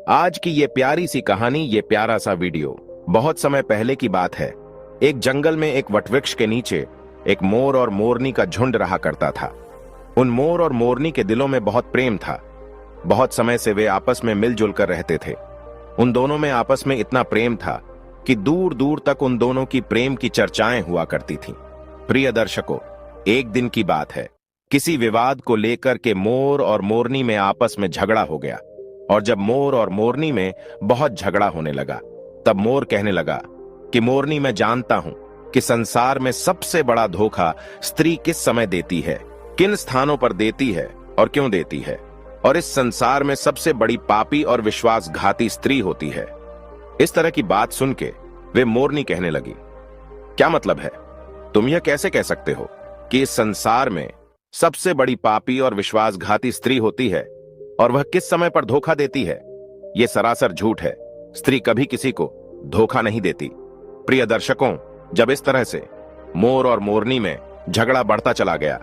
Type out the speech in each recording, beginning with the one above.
आज की ये प्यारी सी कहानी, ये प्यारा सा वीडियो बहुत समय पहले की बात है। एक जंगल में एक वटवृक्ष के नीचे एक मोर और मोरनी का झुंड रहा करता था। उन मोर और मोरनी के दिलों में बहुत प्रेम था। बहुत समय से वे आपस में मिलजुल कर रहते थे। उन दोनों में आपस में इतना प्रेम था कि दूर दूर तक उन दोनों की प्रेम की चर्चाएं हुआ करती थीं। प्रिय दर्शकों, एक दिन की बात है। किसी विवाद को लेकर के मोर और मोरनी में आपस में झगड़ा हो गया, और जब मोर और मोरनी में बहुत झगड़ा होने लगा, तब मोर कहने लगा कि मोरनी, मैं जानता हूं कि संसार में सबसे बड़ा धोखा स्त्री किस समय देती है, किन स्थानों पर देती है और क्यों देती है, और इस संसार में सबसे बड़ी पापी और विश्वासघाती स्त्री होती है। इस तरह की बात सुन के वे मोरनी कहने लगी, क्या मतलब है? तुम यह कैसे कह सकते हो कि इस संसार में सबसे बड़ी पापी और विश्वासघाती स्त्री होती है और वह किस समय पर धोखा देती है? यह सरासर झूठ है। स्त्री कभी किसी को धोखा नहीं देती। प्रिय दर्शकों, जब इस तरह से मोर और मोरनी में झगड़ा बढ़ता चला गया,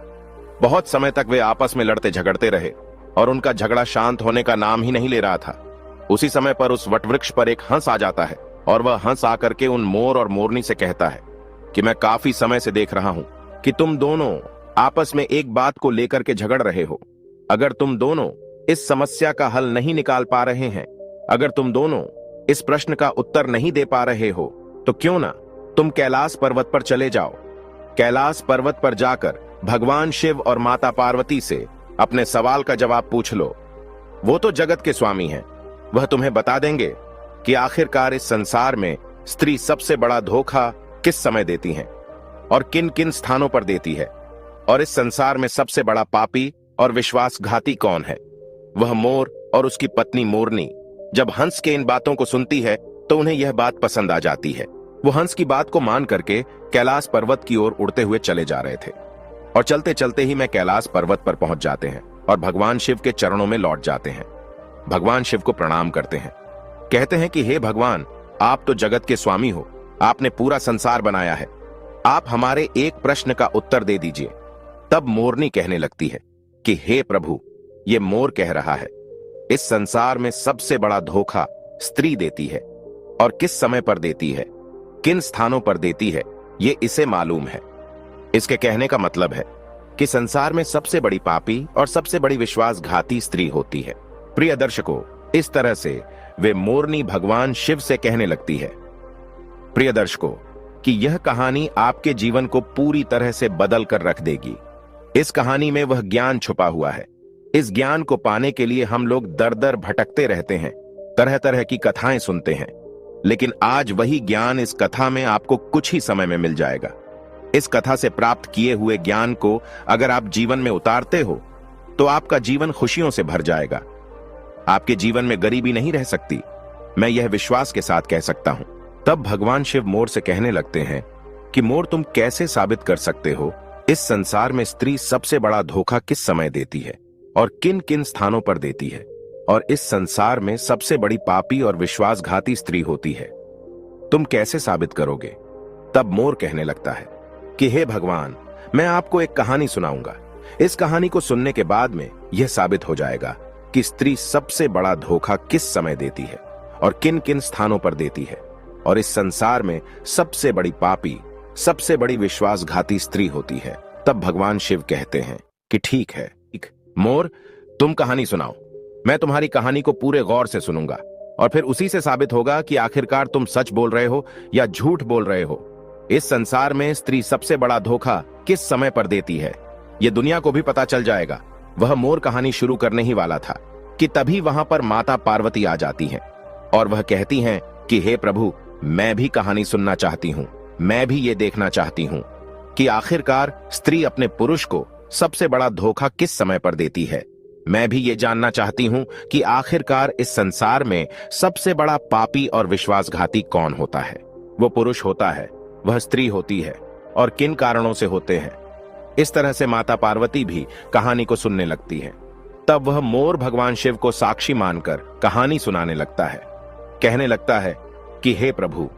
बहुत समय तक वे आपस में लड़ते झगड़ते रहे और उनका झगड़ा शांत होने का नाम ही नहीं ले रहा था। उसी समय पर उस वटवृक्ष पर एक हंस आ जाता है और वह हंस आकर के उन मोर और मोरनी से कहता है कि मैं काफी समय से देख रहा हूं कि तुम दोनों आपस में एक बात को लेकर के झगड़ रहे हो। अगर तुम दोनों इस समस्या का हल नहीं निकाल पा रहे हैं, अगर तुम दोनों इस प्रश्न का उत्तर नहीं दे पा रहे हो, तो क्यों ना तुम कैलाश पर्वत पर चले जाओ। कैलाश पर्वत पर जाकर भगवान शिव और माता पार्वती से अपने सवाल का जवाब पूछ लो। वो तो जगत के स्वामी हैं। वह तुम्हें बता देंगे कि आखिरकार इस संसार में स्त्री सबसे बड़ा धोखा किस समय देती है और किन किन स्थानों पर देती है, और इस संसार में सबसे बड़ा पापी और विश्वासघाती कौन है। वह मोर और उसकी पत्नी मोरनी जब हंस के इन बातों को सुनती है तो उन्हें यह बात पसंद आ जाती है। वो हंस की बात को मान करके कैलाश पर्वत की ओर उड़ते हुए चले जा रहे थे, और चलते चलते ही मैं कैलाश पर्वत पर पहुंच जाते हैं और भगवान शिव के चरणों में लौट जाते हैं। भगवान शिव को प्रणाम करते हैं, कहते हैं कि हे भगवान, आप तो जगत के स्वामी हो, आपने पूरा संसार बनाया है, आप हमारे एक प्रश्न का उत्तर दे दीजिए। तब मोरनी कहने लगती है कि हे प्रभु, ये मोर कह रहा है, इस संसार में सबसे बड़ा धोखा स्त्री देती है, और किस समय पर देती है, किन स्थानों पर देती है, ये इसे मालूम है। इसके कहने का मतलब है कि संसार में सबसे बड़ी पापी और सबसे बड़ी विश्वासघाती स्त्री होती है। प्रिय दर्शकों, इस तरह से वे मोरनी भगवान शिव से कहने लगती है। प्रिय दर्शकों, कि यह कहानी आपके जीवन को पूरी तरह से बदल कर रख देगी। इस कहानी में वह ज्ञान छुपा हुआ है। इस ज्ञान को पाने के लिए हम लोग दर दर भटकते रहते हैं, तरह तरह की कथाएं सुनते हैं, लेकिन आज वही ज्ञान इस कथा में आपको कुछ ही समय में मिल जाएगा। इस कथा से प्राप्त किए हुए ज्ञान को अगर आप जीवन में उतारते हो तो आपका जीवन खुशियों से भर जाएगा। आपके जीवन में गरीबी नहीं रह सकती, मैं यह विश्वास के साथ कह सकता हूं। तब भगवान शिव मोर से कहने लगते हैं कि मोर, तुम कैसे साबित कर सकते हो इस संसार में स्त्री सबसे बड़ा धोखा किस समय देती है और किन किन स्थानों पर देती है, और इस संसार में सबसे बड़ी पापी और विश्वासघाती स्त्री होती है, तुम कैसे साबित करोगे? तब मोर कहने लगता है कि हे भगवान, मैं आपको एक कहानी सुनाऊंगा। इस कहानी को सुनने के बाद में यह साबित हो जाएगा कि स्त्री सबसे बड़ा धोखा किस समय देती है और किन किन स्थानों पर देती है, और इस संसार में सबसे बड़ी पापी, सबसे बड़ी विश्वासघाती स्त्री होती है। तब भगवान शिव कहते हैं कि ठीक है मोर, तुम कहानी सुनाओ। मैं तुम्हारी कहानी को पूरे गौर से सुनूंगा, और फिर उसी से साबित होगा कि आखिरकार तुम सच बोल रहे हो या झूठ बोल रहे हो। इस संसार में स्त्री सबसे बड़ा धोखा किस समय पर देती है, यह दुनिया को भी पता चल जाएगा। वह मोर कहानी शुरू करने ही वाला था कि तभी वहां पर माता पार्वती आ जाती हैं और वह कहती हैं कि हे प्रभु, मैं भी कहानी सुनना चाहती हूं, मैं भी ये देखना चाहती हूं कि आखिरकार स्त्री अपने पुरुष को सबसे बड़ा धोखा किस समय पर देती है। मैं भी ये जानना चाहती हूं कि आखिरकार इस संसार में सबसे बड़ा पापी और विश्वासघाती कौन होता है। वो पुरुष होता है, वह स्त्री होती है, और किन कारणों से होते हैं। इस तरह से माता पार्वती भी कहानी को सुनने लगती है। तब वह मोर भगवान शिव को साक्षी मानकर कहानी सुनाने लगता है। कहने लगता है कि हे प्रभु,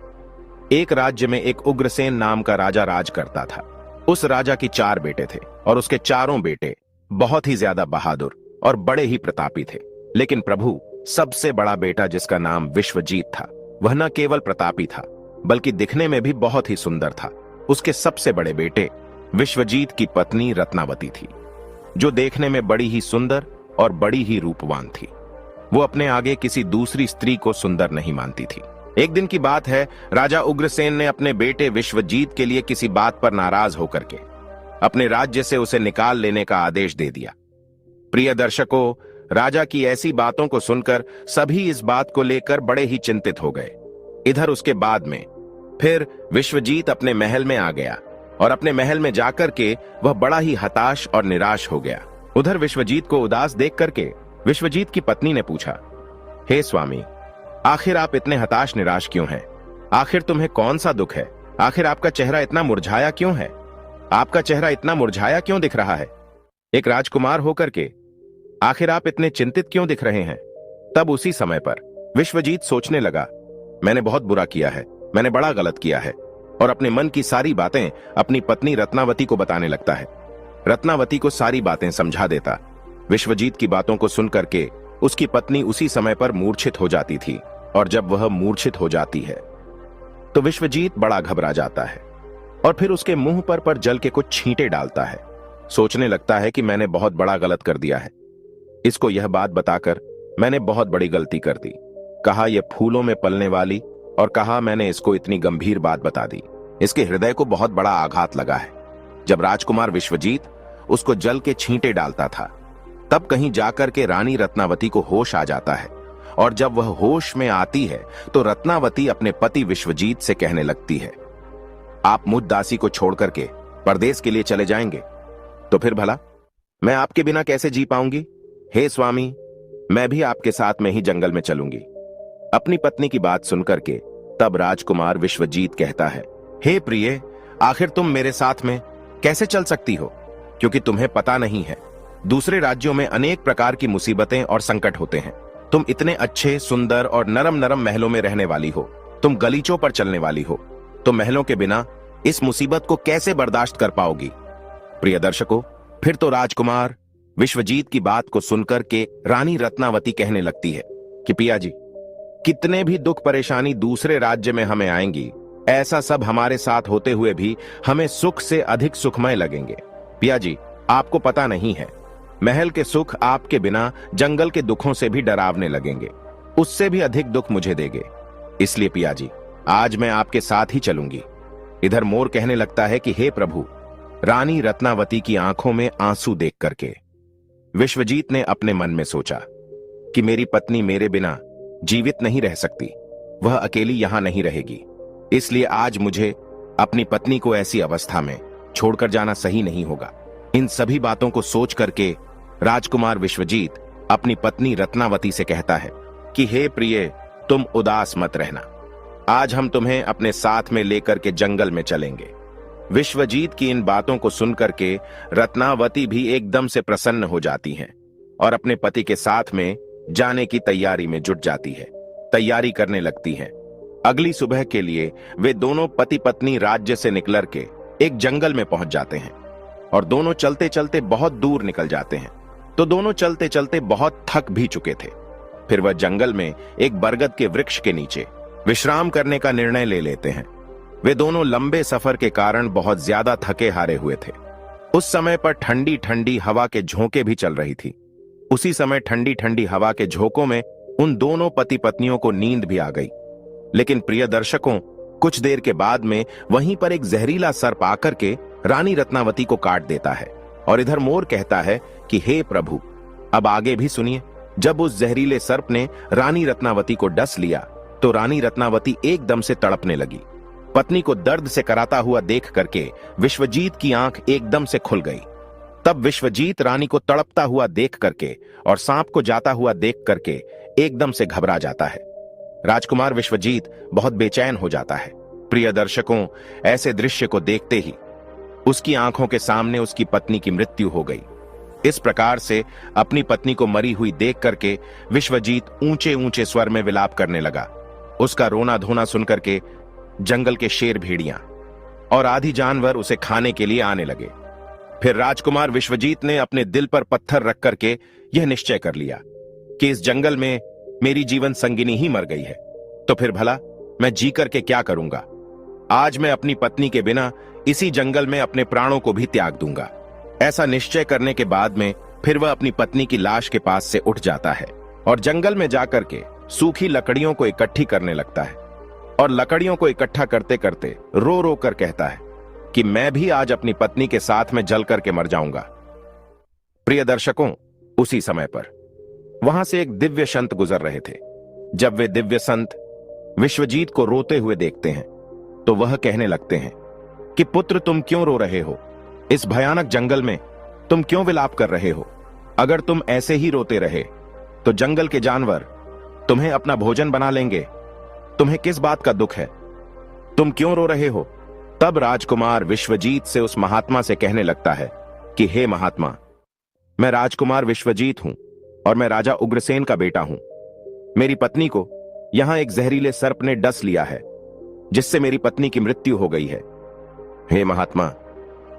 एक राज्य में एक उग्रसेन नाम का राजा राज करता था। उस राजा की 4 बेटे थे और उसके चारों बेटे बहुत ही ज्यादा बहादुर और बड़े ही प्रतापी थे। लेकिन प्रभु, सबसे बड़ा बेटा, जिसका नाम विश्वजीत था, वह न केवल प्रतापी था बल्कि दिखने में भी बहुत ही सुंदर था। उसके सबसे बड़े बेटे विश्वजीत की पत्नी रत्नावती थी, जो देखने में बड़ी ही सुंदर और बड़ी ही रूपवान थी। वो अपने आगे किसी दूसरी स्त्री को सुंदर नहीं मानती थी। एक दिन की बात है, राजा उग्रसेन ने अपने बेटे विश्वजीत के लिए किसी बात पर नाराज होकर के अपने राज्य से उसे निकाल लेने का आदेश दे दिया। प्रिय दर्शकों, राजा की ऐसी बातों को सुनकर सभी इस बात को लेकर बड़े ही चिंतित हो गए। इधर उसके बाद में फिर विश्वजीत अपने महल में आ गया और अपने महल में जाकर के वह बड़ा ही हताश और निराश हो गया। उधर विश्वजीत को उदास देख करके विश्वजीत की पत्नी ने पूछा, हे स्वामी, आखिर आप इतने हताश निराश क्यों हैं? आखिर तुम्हें कौन सा दुख है? आखिर आपका चेहरा इतना मुरझाया क्यों है? आपका चेहरा इतना मुरझाया क्यों दिख रहा है? एक राजकुमार होकर के आखिर आप इतने चिंतित क्यों दिख रहे हैं? तब उसी समय पर विश्वजीत सोचने लगा, मैंने बहुत बुरा किया है, मैंने बड़ा गलत किया है, और अपने मन की सारी बातें अपनी पत्नी रत्नावती को बताने लगता है। रत्नावती को सारी बातें समझा देता। विश्वजीत की बातों को सुन करके उसकी पत्नी उसी समय पर मूर्छित हो जाती थी, और जब वह मूर्छित हो जाती है तो विश्वजीत बड़ा घबरा जाता है और फिर उसके मुंह पर जल के कुछ छींटे डालता है। सोचने लगता है कि मैंने बहुत बड़ा गलत कर दिया है, इसको यह बात बताकर मैंने बहुत बड़ी गलती कर दी। कहा यह फूलों में पलने वाली, और कहा मैंने इसको इतनी गंभीर बात बता दी। इसके हृदय को बहुत बड़ा आघात लगा है। जब राजकुमार विश्वजीत उसको जल के छींटे डालता था, तब कहीं जाकर के रानी रत्नावती को होश आ जाता है, और जब वह होश में आती है तो रत्नावती अपने पति विश्वजीत से कहने लगती है, आप मुझ दासी को छोड़ करके परदेश के लिए चले जाएंगे तो फिर भला मैं आपके बिना कैसे जी पाऊंगी? हे स्वामी, मैं भी आपके साथ में ही जंगल में चलूंगी। अपनी पत्नी की बात सुनकर के तब राजकुमार विश्वजीत कहता है, हे प्रिय, आखिर तुम मेरे साथ में कैसे चल सकती हो? क्योंकि तुम्हें पता नहीं है, दूसरे राज्यों में अनेक प्रकार की मुसीबतें और संकट होते हैं। तुम इतने अच्छे, सुंदर और नरम नरम महलों में रहने वाली हो, तुम गलीचों पर चलने वाली हो, तो महलों के बिना इस मुसीबत को कैसे बर्दाश्त कर पाओगी? प्रिय दर्शकों, फिर तो राजकुमार विश्वजीत की बात को सुनकर के रानी रत्नावती कहने लगती है कि पिया जी, कितने भी दुख परेशानी दूसरे राज्य में हमें आएंगी, ऐसा सब हमारे साथ होते हुए भी हमें सुख से अधिक सुखमय लगेंगे। पिया जी, आपको पता नहीं है, महल के सुख आपके बिना जंगल के दुखों से भी डरावने लगेंगे, उससे भी अधिक दुख मुझे देंगे। इसलिए पिया जी, आज मैं आपके साथ ही चलूंगी। इधर मोर कहने लगता है कि हे प्रभु, रानी रत्नावती की आंखों में आंसू देख करके विश्वजीत ने अपने मन में सोचा कि मेरी पत्नी मेरे बिना जीवित नहीं रह सकती, वह अकेली यहां नहीं रहेगी, इसलिए आज मुझे अपनी पत्नी को ऐसी अवस्था में छोड़कर जाना सही नहीं होगा। इन सभी बातों को सोच करके राजकुमार विश्वजीत अपनी पत्नी रत्नावती से कहता है कि हे प्रिय, तुम उदास मत रहना, आज हम तुम्हें अपने साथ में लेकर के जंगल में चलेंगे। विश्वजीत की इन बातों को सुनकर के रत्नावती भी एकदम से प्रसन्न हो जाती हैं और अपने पति के साथ में जाने की तैयारी में जुट जाती है, तैयारी करने लगती हैं। अगली सुबह के लिए वे दोनों पति पत्नी राज्य से निकल के एक जंगल में पहुंच जाते हैं और दोनों चलते चलते बहुत दूर निकल जाते हैं। तो दोनों चलते चलते बहुत थक भी चुके थे। फिर वह जंगल में एक बरगद के वृक्ष के नीचे विश्राम करने का निर्णय ले लेते हैं। वे दोनों लंबे सफर के कारण बहुत ज्यादा थके हारे हुए थे। उस समय पर ठंडी ठंडी हवा के झोंके भी चल रही थी। उसी समय ठंडी ठंडी हवा के झोंकों में उन दोनों पति पत्नियों को नींद भी आ गई। लेकिन प्रिय दर्शकों, कुछ देर के बाद में वहीं पर एक जहरीला सर्प आकर के रानी रत्नावती को काट देता है। और इधर मोर कहता है कि हे प्रभु, अब आगे भी सुनिए। जब उस जहरीले सर्प ने रानी रत्नावती को डस लिया तो रानी रत्नावती एकदम से तड़पने लगी। पत्नी को दर्द से कराता हुआ देख करके विश्वजीत की आंख एकदम से खुल गई। तब विश्वजीत रानी को तड़पता हुआ देख करके और सांप को जाता हुआ देख करके एकदम से घबरा जाता है। राजकुमार विश्वजीत बहुत बेचैन हो जाता है। प्रिय दर्शकों, ऐसे दृश्य को देखते ही उसकी आंखों के सामने उसकी पत्नी की मृत्यु हो गई। इस प्रकार से अपनी पत्नी को मरी हुई देख करके विश्वजीत ऊंचे ऊंचे स्वर में विलाप करने लगा। उसका रोना धोना सुनकर के जंगल के शेर, भेड़ियां और आदि जानवर उसे खाने के लिए आने लगे। फिर राजकुमार विश्वजीत ने अपने दिल पर पत्थर रख करके यह निश्चय कर लिया कि इस जंगल में मेरी जीवन संगिनी ही मर गई है, तो फिर भला मैं जी करके क्या करूंगा? आज मैं अपनी पत्नी के बिना इसी जंगल में अपने प्राणों को भी त्याग दूंगा। ऐसा निश्चय करने के बाद में फिर वह अपनी पत्नी की लाश के पास से उठ जाता है और जंगल में जाकर के सूखी लकड़ियों को इकट्ठी करने लगता है और लकड़ियों को इकट्ठा करते करते रो रो कर कहता है कि मैं भी आज अपनी पत्नी के साथ में जल करके मर जाऊंगा। प्रिय दर्शकों, उसी समय पर वहां से एक दिव्य संत गुजर रहे थे। जब वे दिव्य संत विश्वजीत को रोते हुए देखते हैं तो वह कहने लगते हैं कि पुत्र, तुम क्यों रो रहे हो? इस भयानक जंगल में तुम क्यों विलाप कर रहे हो? अगर तुम ऐसे ही रोते रहे तो जंगल के जानवर तुम्हें अपना भोजन बना लेंगे। तुम्हें किस बात का दुख है? तुम क्यों रो रहे हो? तब राजकुमार विश्वजीत से उस महात्मा से कहने लगता है कि हे महात्मा, मैं राजकुमार विश्वजीत हूं और मैं राजा उग्रसेन का बेटा हूं। मेरी पत्नी को यहां एक जहरीले सर्प ने डस लिया है, जिससे मेरी पत्नी की मृत्यु हो गई है। हे महात्मा,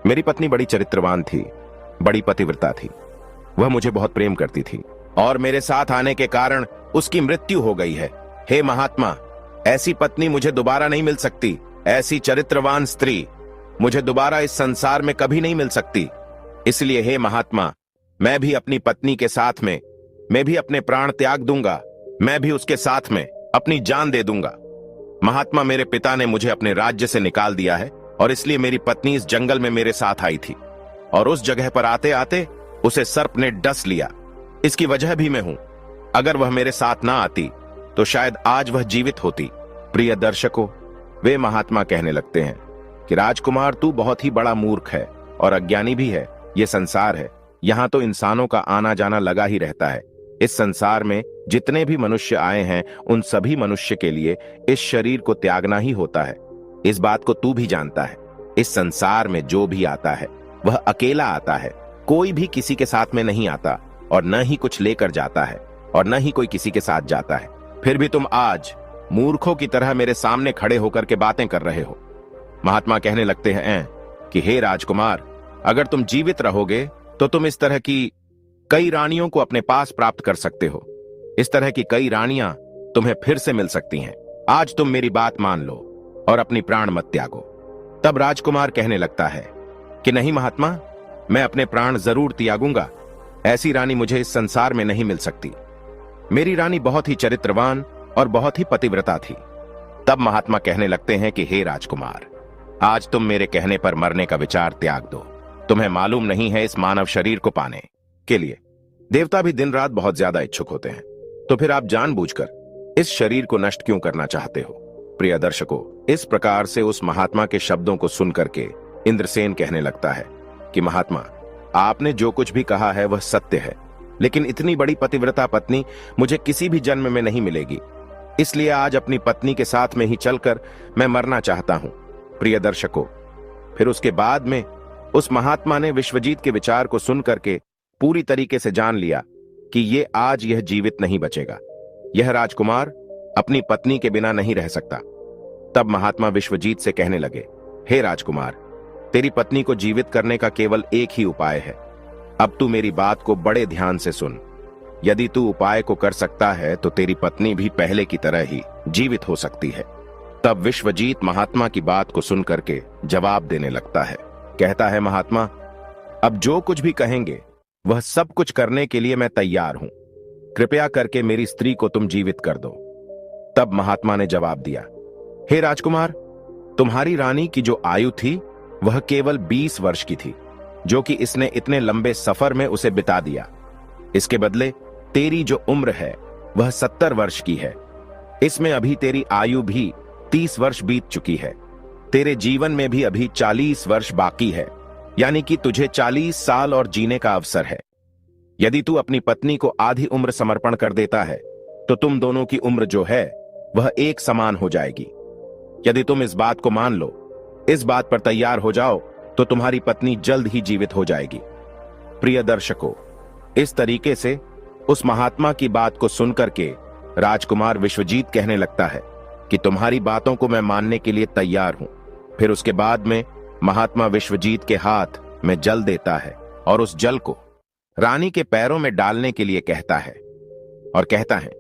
मेरी पत्नी बड़ी चरित्रवान थी, बड़ी पतिव्रता थी। वह मुझे बहुत प्रेम करती थी और मेरे साथ आने के कारण उसकी मृत्यु हो गई है। हे महात्मा, ऐसी पत्नी मुझे दोबारा नहीं मिल सकती। ऐसी चरित्रवान स्त्री मुझे दोबारा इस संसार में कभी नहीं मिल सकती। इसलिए हे महात्मा, मैं भी अपनी पत्नी के साथ में मैं भी अपने प्राण त्याग दूंगा। मैं भी उसके साथ में अपनी जान दे दूंगा। महात्मा, मेरे पिता ने मुझे अपने राज्य से निकाल दिया है और इसलिए मेरी पत्नी इस जंगल में मेरे साथ आई थी और उस जगह पर आते आते उसे सर्प ने डस लिया। इसकी वजह भी मैं हूं। अगर वह मेरे साथ ना आती तो शायद आज वह जीवित होती। प्रिय दर्शकों, वे महात्मा कहने लगते हैं कि राजकुमार, तू बहुत ही बड़ा मूर्ख है और अज्ञानी भी है। यह संसार है, यहां तो इंसानों का आना जाना लगा ही रहता है। इस संसार में जितने भी मनुष्य आए हैं उन सभी मनुष्य के लिए इस शरीर को त्यागना ही होता है। इस बात को तू भी जानता है। इस संसार में जो भी आता है वह अकेला आता है। कोई भी किसी के साथ में नहीं आता और न ही कुछ लेकर जाता है और न ही कोई किसी के साथ जाता है। फिर भी तुम आज मूर्खों की तरह मेरे सामने खड़े होकर के बातें कर रहे हो। महात्मा कहने लगते हैं कि हे राजकुमार, अगर तुम जीवित रहोगे तो तुम इस तरह की कई रानियों को अपने पास प्राप्त कर सकते हो। इस तरह की कई रानियां तुम्हें फिर से मिल सकती हैं। आज तुम मेरी बात मान लो और अपनी प्राण मत त्यागो। तब राजकुमार कहने लगता है कि नहीं महात्मा, मैं अपने प्राण जरूर त्यागूंगा। ऐसी रानी मुझे इस संसार में नहीं मिल सकती। मेरी रानी बहुत ही चरित्रवान और बहुत ही पतिव्रता थी। तब महात्मा कहने लगते हैं कि हे राजकुमार, आज तुम मेरे कहने पर मरने का विचार त्याग दो। तुम्हें मालूम नहीं है, इस मानव शरीर को पाने के लिए देवता भी दिन रात बहुत ज्यादा इच्छुक होते हैं। तो फिर आप जानबूझकर इस शरीर को नष्ट क्यों करना चाहते हो? प्रिय दर्शकों, इस प्रकार से उस महात्मा के शब्दों को सुनकर के इंद्रसेन कहने लगता है कि महात्मा, आपने जो कुछ भी कहा है वह सत्य है, लेकिन इतनी बड़ी पतिव्रता पत्नी मुझे किसी भी जन्म में नहीं मिलेगी। इसलिए आज अपनी पत्नी के साथ में ही चलकर मैं मरना चाहता हूं। प्रिय दर्शकों, फिर उसके बाद में उस महात्मा ने विश्वजीत के विचार को सुन करके पूरी तरीके से जान लिया कि यह जीवित नहीं बचेगा। यह राजकुमार अपनी पत्नी के बिना नहीं रह सकता। तब महात्मा विश्वजीत से कहने लगे, हे राजकुमार, तेरी पत्नी को जीवित करने का केवल एक ही उपाय है। अब तू मेरी बात को बड़े ध्यान से सुन। यदि तू उपाय को कर सकता है तो तेरी पत्नी भी पहले की तरह ही जीवित हो सकती है। तब विश्वजीत महात्मा की बात को सुन करके जवाब देने लगता है। कहता है, महात्मा, अब जो कुछ भी कहेंगे वह सब कुछ करने के लिए मैं तैयार हूं। कृपया करके मेरी स्त्री को तुम जीवित कर दो। तब महात्मा ने जवाब दिया, हे राजकुमार, तुम्हारी रानी की जो आयु थी वह केवल 20 वर्ष की थी, जो कि इसने इतने लंबे सफर में उसे बिता दिया। इसके बदले तेरी जो उम्र है वह 70 वर्ष की है। इसमें अभी तेरी आयु भी 30 वर्ष बीत चुकी है। तेरे जीवन में भी अभी 40 वर्ष बाकी है, यानी कि तुझे 40 साल और जीने का अवसर है। यदि तू अपनी पत्नी को आधी उम्र समर्पण कर देता है तो तुम दोनों की उम्र जो है वह एक समान हो जाएगी। यदि तुम इस बात को मान लो, इस बात पर तैयार हो जाओ, तो तुम्हारी पत्नी जल्द ही जीवित हो जाएगी। प्रिय दर्शकों, इस तरीके से उस महात्मा की बात को सुनकर के राजकुमार विश्वजीत कहने लगता है कि तुम्हारी बातों को मैं मानने के लिए तैयार हूं। फिर उसके बाद में महात्मा विश्वजीत के हाथ में जल देता है और उस जल को रानी के पैरों में डालने के लिए कहता है और कहता है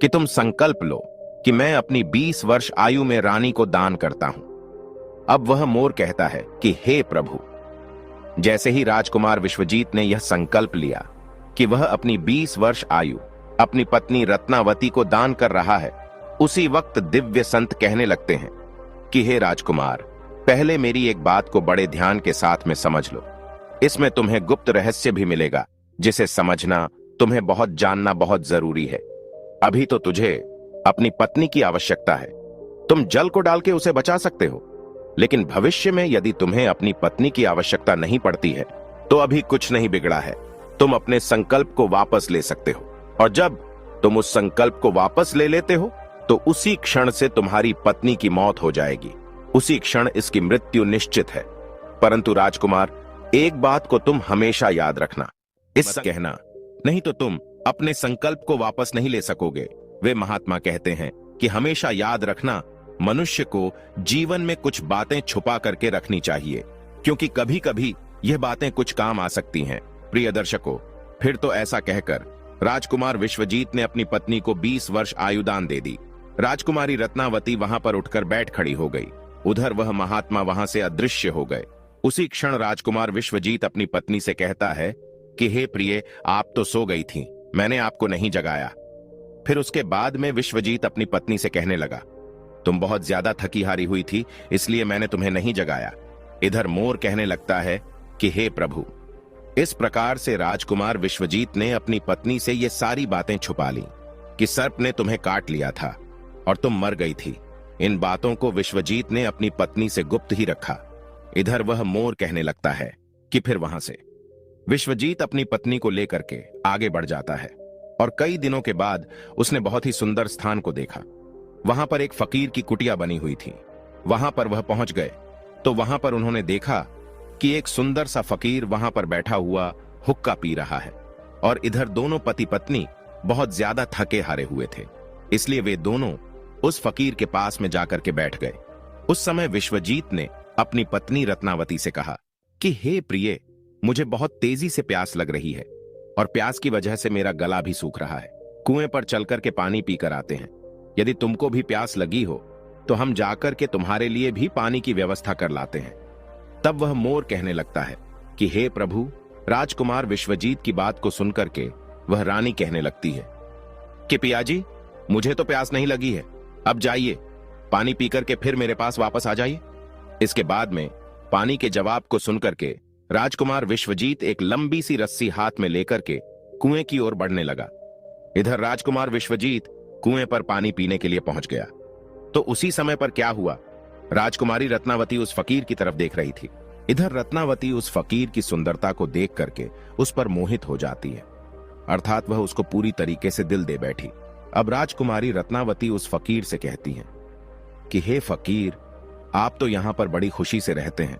कि तुम संकल्प लो कि मैं अपनी 20 वर्ष आयु में रानी को दान करता हूं। अब वह मोर कहता है कि हे प्रभु। जैसे ही राजकुमार विश्वजीत ने यह संकल्प लिया कि वह अपनी 20 वर्ष आयु अपनी पत्नी रत्नावती को दान कर रहा है, उसी वक्त दिव्य संत कहने लगते हैं कि हे राजकुमार, पहले मेरी एक बात को बड़े ध्यान के साथ में समझ लो। इसमें तुम्हें गुप्त रहस्य भी मिलेगा जिसे समझना, तुम्हें बहुत जानना बहुत जरूरी है। अभी तो तुझे अपनी पत्नी की आवश्यकता है, तुम जल को डाल के उसे बचा सकते हो, लेकिन भविष्य में यदि तुम्हें अपनी पत्नी की आवश्यकता नहीं पड़ती है तो अभी कुछ नहीं बिगड़ा है, तुम अपने संकल्प को वापस ले सकते हो। और जब तुम उस संकल्प को वापस ले लेते हो तो उसी क्षण से तुम्हारी पत्नी की मौत हो जाएगी, उसी क्षण इसकी मृत्यु निश्चित है। परंतु राजकुमार, एक बात को तुम हमेशा याद रखना, इस कहना नहीं तो तुम अपने संकल्प को वापस नहीं ले सकोगे। वे महात्मा कहते हैं कि हमेशा याद रखना, मनुष्य को जीवन में कुछ बातें छुपा करके रखनी चाहिए, क्योंकि कभी कभी यह बातें कुछ काम आ सकती हैं। प्रिय दर्शकों, फिर तो ऐसा कहकर राजकुमार विश्वजीत ने अपनी पत्नी को 20 वर्ष आयुदान दे दी। राजकुमारी रत्नावती वहां पर उठकर बैठ खड़ी हो गई। उधर वह महात्मा वहां से अदृश्य हो गए। उसी क्षण राजकुमार विश्वजीत अपनी पत्नी से कहता है कि हे प्रिय, आप तो सो गई थीं, मैंने आपको नहीं जगाया। फिर उसके बाद में विश्वजीत अपनी पत्नी से कहने लगा, तुम बहुत ज्यादा थकी हारी हुई थी, इसलिए मैंने तुम्हें नहीं जगाया। इधर मोर कहने लगता है कि हे प्रभु। इस प्रकार से राजकुमार विश्वजीत ने अपनी पत्नी से ये सारी बातें छुपा ली कि सर्प ने तुम्हें काट लिया था और तुम मर गई थी। इन बातों को विश्वजीत ने अपनी पत्नी से गुप्त ही रखा। इधर वह मोर कहने लगता है कि फिर वहां से विश्वजीत अपनी पत्नी को लेकर के आगे बढ़ जाता है और कई दिनों के बाद उसने बहुत ही सुंदर स्थान को देखा। वहां पर एक फकीर की कुटिया बनी हुई थी। वहां पर वह पहुंच गए तो वहां पर उन्होंने देखा कि एक सुंदर सा फकीर वहां पर बैठा हुआ हुक्का पी रहा है और इधर दोनों पति पत्नी बहुत ज्यादा थके हारे हुए थे, इसलिए वे दोनों उस फकीर के पास में जाकर के बैठ गए। उस समय विश्वजीत ने अपनी पत्नी रत्नावती से कहा कि हे प्रिय, मुझे बहुत तेजी से प्यास लग रही है और प्यास की वजह से मेरा गला भी सूख रहा है। कुएं पर चलकर के पानी पीकर आते हैं। यदि तुमको भी प्यास लगी हो तो हम जाकर के तुम्हारे लिए भी पानी की व्यवस्था कर लाते हैं। तब वह मोर कहने लगता है कि हे प्रभु। राजकुमार विश्वजीत की बात को सुनकर के वह रानी कहने लगती है कि पियाजी, मुझे तो प्यास नहीं लगी है, अब जाइए पानी पीकर के फिर मेरे पास वापस आ जाइए। इसके बाद में पानी के जवाब को सुनकर के राजकुमार विश्वजीत एक लंबी सी रस्सी हाथ में लेकर के कुएं की ओर बढ़ने लगा। इधर राजकुमार विश्वजीत कुएं पर पानी पीने के लिए पहुंच गया तो उसी समय पर क्या हुआ, राजकुमारी रत्नावती उस फकीर की तरफ देख रही थी। इधर रत्नावती उस फकीर की सुंदरता को देख करके उस पर मोहित हो जाती है, अर्थात वह उसको पूरी तरीके से दिल दे बैठी। अब राजकुमारी रत्नावती उस फकीर से कहती हैं कि हे फकीर, आप तो यहां पर बड़ी खुशी से रहते हैं,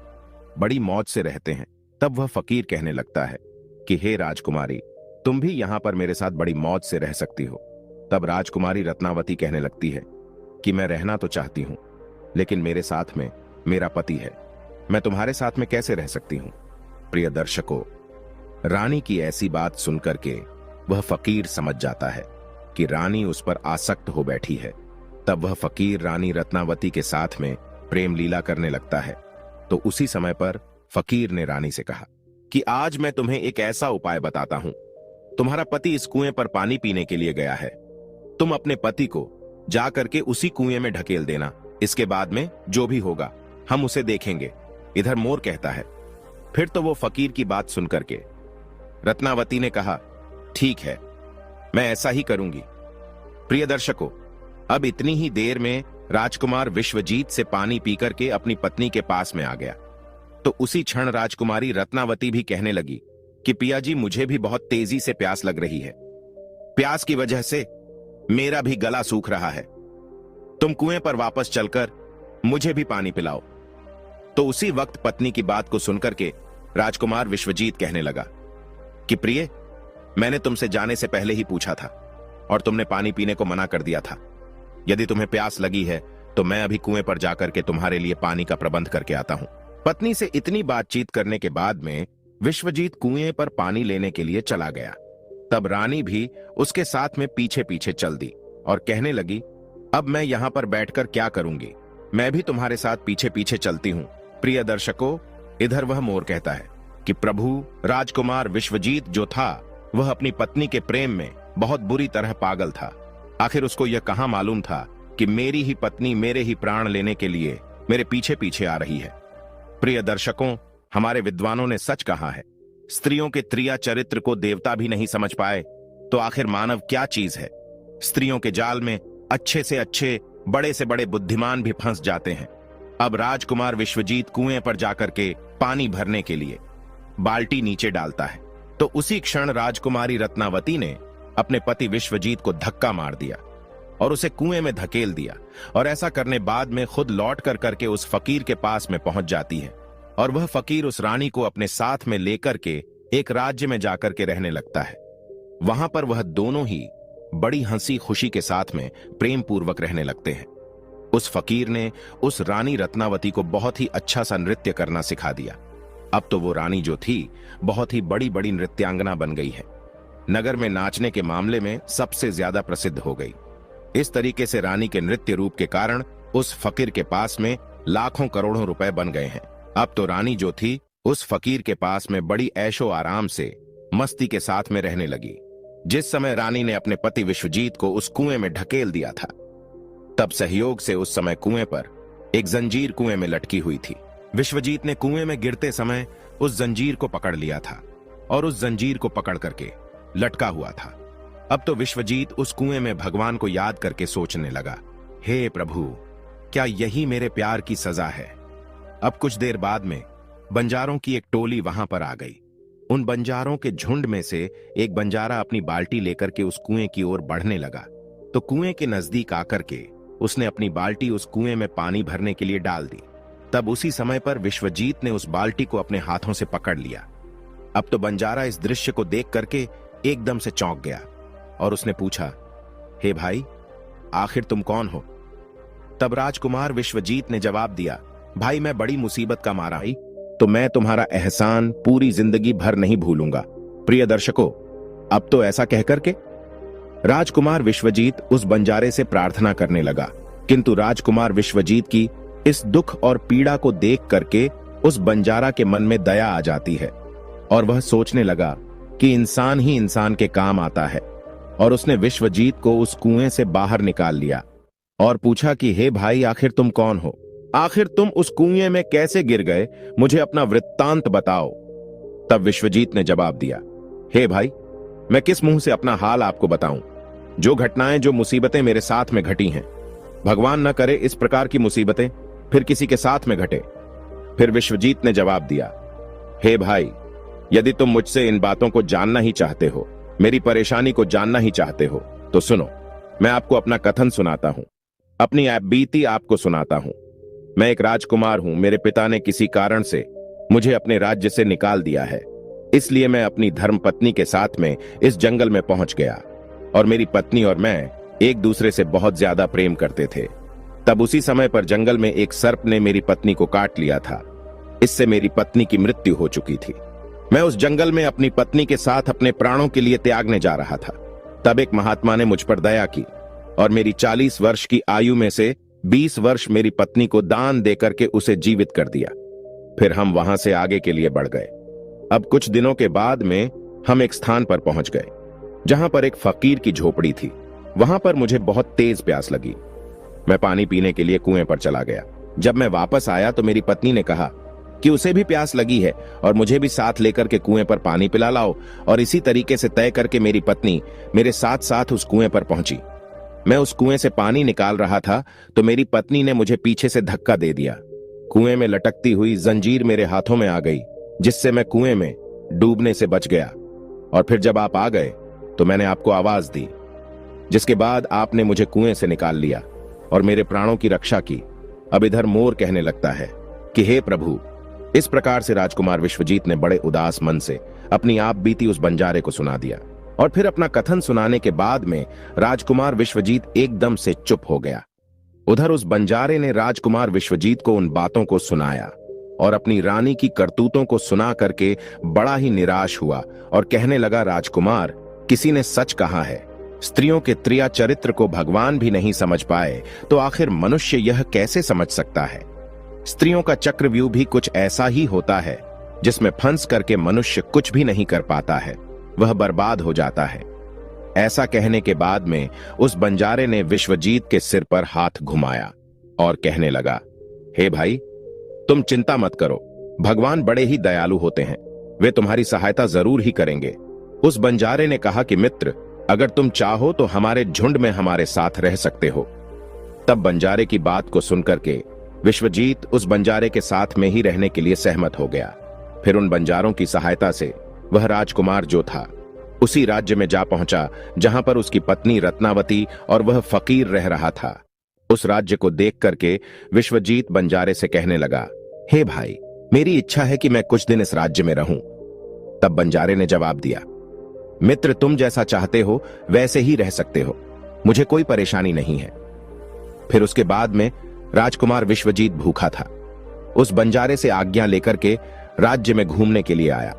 बड़ी मौज से रहते हैं। तब वह फकीर कहने लगता है कि हे राजकुमारी, तुम भी यहां पर मेरे साथ बड़ी मौज से रह सकती हो। तब राजकुमारी रत्नावती कहने लगती है कि मैं रहना तो चाहती हूं, लेकिन मेरे साथ में मेरा पति है, मैं तुम्हारे साथ में कैसे रह सकती हूं। प्रिय दर्शकों, रानी की ऐसी बात सुनकर के वह फकीर समझ जाता है कि रानी उस पर आसक्त हो बैठी है। तब वह फकीर रानी रत्नावती के साथ में प्रेम लीला करने लगता है। तो उसी समय पर फकीर ने रानी से कहा कि आज मैं तुम्हें एक ऐसा उपाय बताता हूं। तुम्हारा पति इस कुएं पर पानी पीने के लिए गया है, तुम अपने पति को जाकर के उसी कुएं में ढकेल देना। इसके बाद में जो भी होगा हम उसे देखेंगे। इधर मोर कहता है। फिर तो वो फकीर की बात सुनकर के रत्नावती ने कहा, ठीक है, मैं ऐसा ही करूंगी। प्रिय दर्शकों, अब इतनी ही देर में राजकुमार विश्वजीत से पानी पीकर के अपनी पत्नी के पास में आ गया तो उसी क्षण राजकुमारी रत्नावती भी कहने लगी कि पिया जी, मुझे भी बहुत तेजी से प्यास लग रही है, प्यास की वजह से मेरा भी गला सूख रहा है, तुम कुएं पर वापस चलकर मुझे भी पानी पिलाओ। तो उसी वक्त पत्नी की बात को सुनकर के राजकुमार विश्वजीत कहने लगा कि प्रिय, मैंने तुमसे जाने से पहले ही पूछा था और तुमने पानी पीने को मना कर दिया था। यदि तुम्हें प्यास लगी है तो मैं अभी कुएं पर जाकर के तुम्हारे लिए पानी का प्रबंध करके आता हूं। पत्नी से इतनी बातचीत करने के बाद में विश्वजीत कुएं पर पानी लेने के लिए चला गया। तब रानी भी उसके साथ में पीछे पीछे चल दी और कहने लगी, अब मैं यहाँ पर बैठकर क्या करूंगी, मैं भी तुम्हारे साथ पीछे पीछे चलती हूँ। प्रिय दर्शकों, इधर वह मोर कहता है कि प्रभु, राजकुमार विश्वजीत जो था वह अपनी पत्नी के प्रेम में बहुत बुरी तरह पागल था। आखिर उसको यह कहां मालूम था कि मेरी ही पत्नी मेरे ही प्राण लेने के लिए मेरे पीछे पीछे आ रही है। प्रिय दर्शकों, हमारे विद्वानों ने सच कहा है, स्त्रियों के त्रिया चरित्र को देवता भी नहीं समझ पाए तो आखिर मानव क्या चीज है। स्त्रियों के जाल में अच्छे से अच्छे, बड़े से बड़े बुद्धिमान भी फंस जाते हैं। अब राजकुमार विश्वजीत कुएं पर जाकर के पानी भरने के लिए बाल्टी नीचे डालता है तो उसी क्षण राजकुमारी रत्नावती ने अपने पति विश्वजीत को धक्का मार दिया और उसे कुएं में धकेल दिया, और ऐसा करने बाद में खुद लौट कर करके उस फकीर के पास में पहुंच जाती है, और वह फकीर उस रानी को अपने साथ में लेकर के एक राज्य में जाकर के रहने लगता है। वहां पर वह दोनों ही बड़ी हंसी खुशी के साथ में प्रेम पूर्वक रहने लगते हैं। उस फकीर ने उस रानी रत्नावती को बहुत ही अच्छा सा नृत्य करना सिखा दिया। अब तो वो रानी जो थी बहुत ही बड़ी बड़ी नृत्यांगना बन गई है, नगर में नाचने के मामले में सबसे ज्यादा प्रसिद्ध हो गई। इस तरीके से रानी के नृत्य रूप के कारण उस फकीर के पास में लाखों करोड़ों रुपए बन गए हैं। अब तो रानी जो थी उस फकीर के पास में बड़ी ऐशो आराम से मस्ती के साथ में रहने लगी। जिस समय रानी ने अपने पति विश्वजीत को उस कुएं में ढकेल दिया था, तब सहयोग से उस समय कुएं पर एक जंजीर कुएं में लटकी हुई थी। विश्वजीत ने कुएं में गिरते समय उस जंजीर को पकड़ लिया था और उस जंजीर को पकड़ करके लटका हुआ था। अब तो विश्वजीत उस कुएं में भगवान को याद करके सोचने लगा, हे प्रभु, क्या यही मेरे प्यार की सजा है। अब कुछ देर बाद में बंजारों की एक टोली वहां पर आ गई। उन बंजारों के झुंड में से एक बंजारा अपनी बाल्टी लेकर के उस कुएं की ओर बढ़ने लगा तो कुएं के नजदीक आकर के उसने अपनी बाल्टी उस कुएं में पानी भरने के लिए डाल दी। तब उसी समय पर विश्वजीत ने उस बाल्टी को अपने हाथों से पकड़ लिया। अब तो बंजारा इस दृश्य को देख करके एकदम से चौंक गया और उसने पूछा, हे भाई, आखिर तुम कौन हो। तब राजकुमार विश्वजीत ने जवाब दिया, भाई, मैं बड़ी मुसीबत का मारा ही, तो मैं तुम्हारा एहसान पूरी जिंदगी भर नहीं भूलूंगा। प्रिय दर्शकों, अब तो ऐसा कहकर के राजकुमार विश्वजीत उस बंजारे से प्रार्थना करने लगा, किंतु राजकुमार विश्वजीत की इस दुख और पीड़ा को देख करके उस बंजारा के मन में दया आ जाती है और वह सोचने लगा कि इंसान ही इंसान के काम आता है, और उसने विश्वजीत को उस कुएं से बाहर निकाल लिया और पूछा कि हे भाई, आखिर तुम कौन हो, आखिर तुम उस कुएं में कैसे गिर गए, मुझे अपना वृत्तांत बताओ। तब विश्वजीत ने जवाब दिया, हे भाई, मैं किस मुंह से अपना हाल आपको बताऊं। जो घटनाएं, जो मुसीबतें मेरे साथ में घटी हैं, भगवान न करे इस प्रकार की मुसीबतें फिर किसी के साथ में घटे। फिर विश्वजीत ने जवाब दिया, हे भाई, यदि तुम मुझसे इन बातों को जानना ही चाहते हो, मेरी परेशानी को जानना ही चाहते हो, तो सुनो, मैं आपको अपना कथन सुनाता हूं, अपनी बीती आपको सुनाता हूं। मैं एक राजकुमार हूं। मेरे पिता ने किसी कारण से मुझे अपने राज्य से निकाल दिया है, इसलिए मैं अपनी धर्मपत्नी के साथ में इस जंगल में पहुंच गया, और मेरी पत्नी और मैं एक दूसरे से बहुत ज्यादा प्रेम करते थे। तब उसी समय पर जंगल में एक सर्प ने मेरी पत्नी को काट लिया था। इससे मेरी पत्नी की मृत्यु हो चुकी थी। मैं उस जंगल में अपनी पत्नी के साथ अपने प्राणों के लिए त्यागने जा रहा था। तब एक महात्मा ने मुझ पर दया की और मेरी 40 वर्ष की आयु में से 20 वर्ष मेरी पत्नी को दान देकर के उसे जीवित कर दिया। फिर हम वहां से आगे के लिए बढ़ गए। अब कुछ दिनों के बाद में हम एक स्थान पर पहुंच गए जहां पर एक फकीर की झोपड़ी थी। वहां पर मुझे बहुत तेज प्यास लगी। मैं पानी पीने के लिए कुएं पर चला गया। जब मैं वापस आया तो मेरी पत्नी ने कहा कि उसे भी प्यास लगी है और मुझे भी साथ लेकर के कुएं पर पानी पिला लाओ, और इसी तरीके से तय करके मेरी पत्नी मेरे साथ साथ उस कुएं पर पहुंची। मैं उस कुएं से पानी निकाल रहा था तो मेरी पत्नी ने मुझे पीछे से धक्का दे दिया। कुएं में लटकती हुई जंजीर मेरे हाथों में आ गई, जिससे मैं कुएं में डूबने से बच गया। और फिर जब आप आ गए तो मैंने आपको आवाज दी, जिसके बाद आपने मुझे कुएं से निकाल लिया और मेरे प्राणों की रक्षा की। अब इधर मोर कहने लगता है कि हे प्रभु। इस प्रकार से राजकुमार विश्वजीत ने बड़े उदास मन से अपनी आप बीती उस बंजारे को सुना दिया, और फिर अपना कथन सुनाने के बाद में राजकुमार विश्वजीत एकदम से चुप हो गया। उधर उस बंजारे ने राजकुमार विश्वजीत को उन बातों को सुनाया और अपनी रानी की करतूतों को सुना करके बड़ा ही निराश हुआ और कहने लगा, राजकुमार, किसी ने सच कहा है स्त्रियों के त्रिया चरित्र को भगवान भी नहीं समझ पाए तो आखिर मनुष्य यह कैसे समझ सकता है। स्त्रियों का चक्रव्यूह भी कुछ ऐसा ही होता है जिसमें फंस करके मनुष्य कुछ भी नहीं कर पाता है, वह बर्बाद हो जाता है। ऐसा कहने के बाद में उस बंजारे ने विश्वजीत के सिर पर हाथ घुमाया और कहने लगा, हे भाई, तुम चिंता मत करो, भगवान बड़े ही दयालु होते हैं, वे तुम्हारी सहायता जरूर ही करेंगे। उस बंजारे ने कहा कि मित्र, अगर तुम चाहो तो हमारे झुंड में हमारे साथ रह सकते हो। तब बंजारे की बात को सुनकर के विश्वजीत उस बंजारे के साथ में ही रहने के लिए सहमत हो गया। फिर उन बंजारों की सहायता से वह राजकुमार जो था उसी राज्य में जा पहुंचा जहां पर उसकी पत्नी रत्नावती और वह फकीर रह रहा था। उस राज्य को देख करके विश्वजीत बंजारे से कहने लगा, हे भाई, मेरी इच्छा है कि मैं कुछ दिन इस राज्य में रहूं। तब बंजारे ने जवाब दिया, मित्र, तुम जैसा चाहते हो वैसे ही रह सकते हो, मुझे कोई परेशानी नहीं है। फिर उसके बाद में राजकुमार विश्वजीत भूखा था। उस बंजारे से आज्ञा लेकर के राज्य में घूमने के लिए आया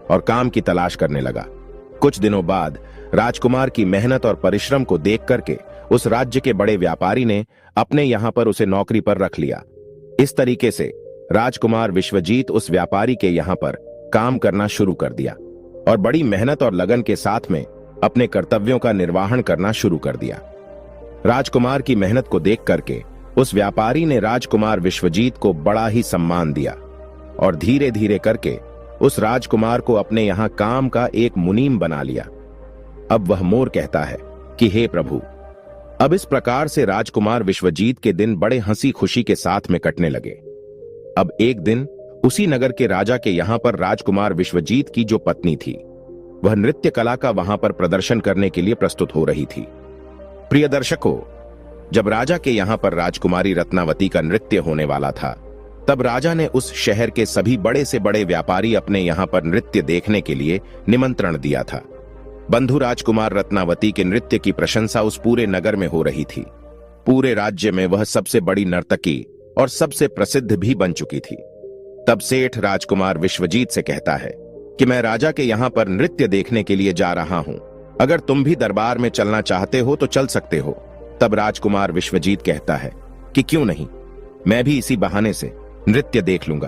और काम की तलाश करने लगा। कुछ दिनों बाद राजकुमार की मेहनत और परिश्रम को देख करके उस राज्य के बड़े व्यापारी ने अपने यहां पर उसे नौकरी पर रख लिया। इस तरीके से राजकुमार विश्वजीत उस व्यापारी के यहां पर काम करना शुरू कर दिया और बड़ी मेहनत और लगन के साथ में अपने कर्तव्यों का निर्वहन करना शुरू कर दिया। राजकुमार की मेहनत को देख करके उस व्यापारी ने राजकुमार विश्वजीत को बड़ा ही सम्मान दिया और धीरे धीरे करके उस राजकुमार को अपने यहां काम का एक मुनीम बना लिया। अब वह मोर कहता है कि हे प्रभु, अब इस प्रकार से राजकुमार विश्वजीत के दिन बड़े हंसी खुशी के साथ में कटने लगे। अब एक दिन उसी नगर के राजा के यहां पर राजकुमार विश्वजीत की जो पत्नी थी वह नृत्य कला का वहां पर प्रदर्शन करने के लिए प्रस्तुत हो रही थी। प्रिय दर्शकों, जब राजा के यहां पर राजकुमारी रत्नावती का नृत्य होने वाला था तब राजा ने उस शहर के सभी बड़े से बड़े व्यापारी अपने यहां पर नृत्य देखने के लिए निमंत्रण दिया था। बंधु राजकुमार रत्नावती के नृत्य की प्रशंसा उस पूरे नगर में हो रही थी। पूरे राज्य में वह सबसे बड़ी नर्तकी और सबसे प्रसिद्ध भी बन चुकी थी। तब सेठ राजकुमार विश्वजीत से कहता है कि मैं राजा के यहां पर नृत्य देखने के लिए जा रहा हूं, अगर तुम भी दरबार में चलना चाहते हो तो चल सकते हो। तब राजकुमार विश्वजीत कहता है कि क्यों नहीं, मैं भी इसी बहाने से नृत्य देख लूंगा।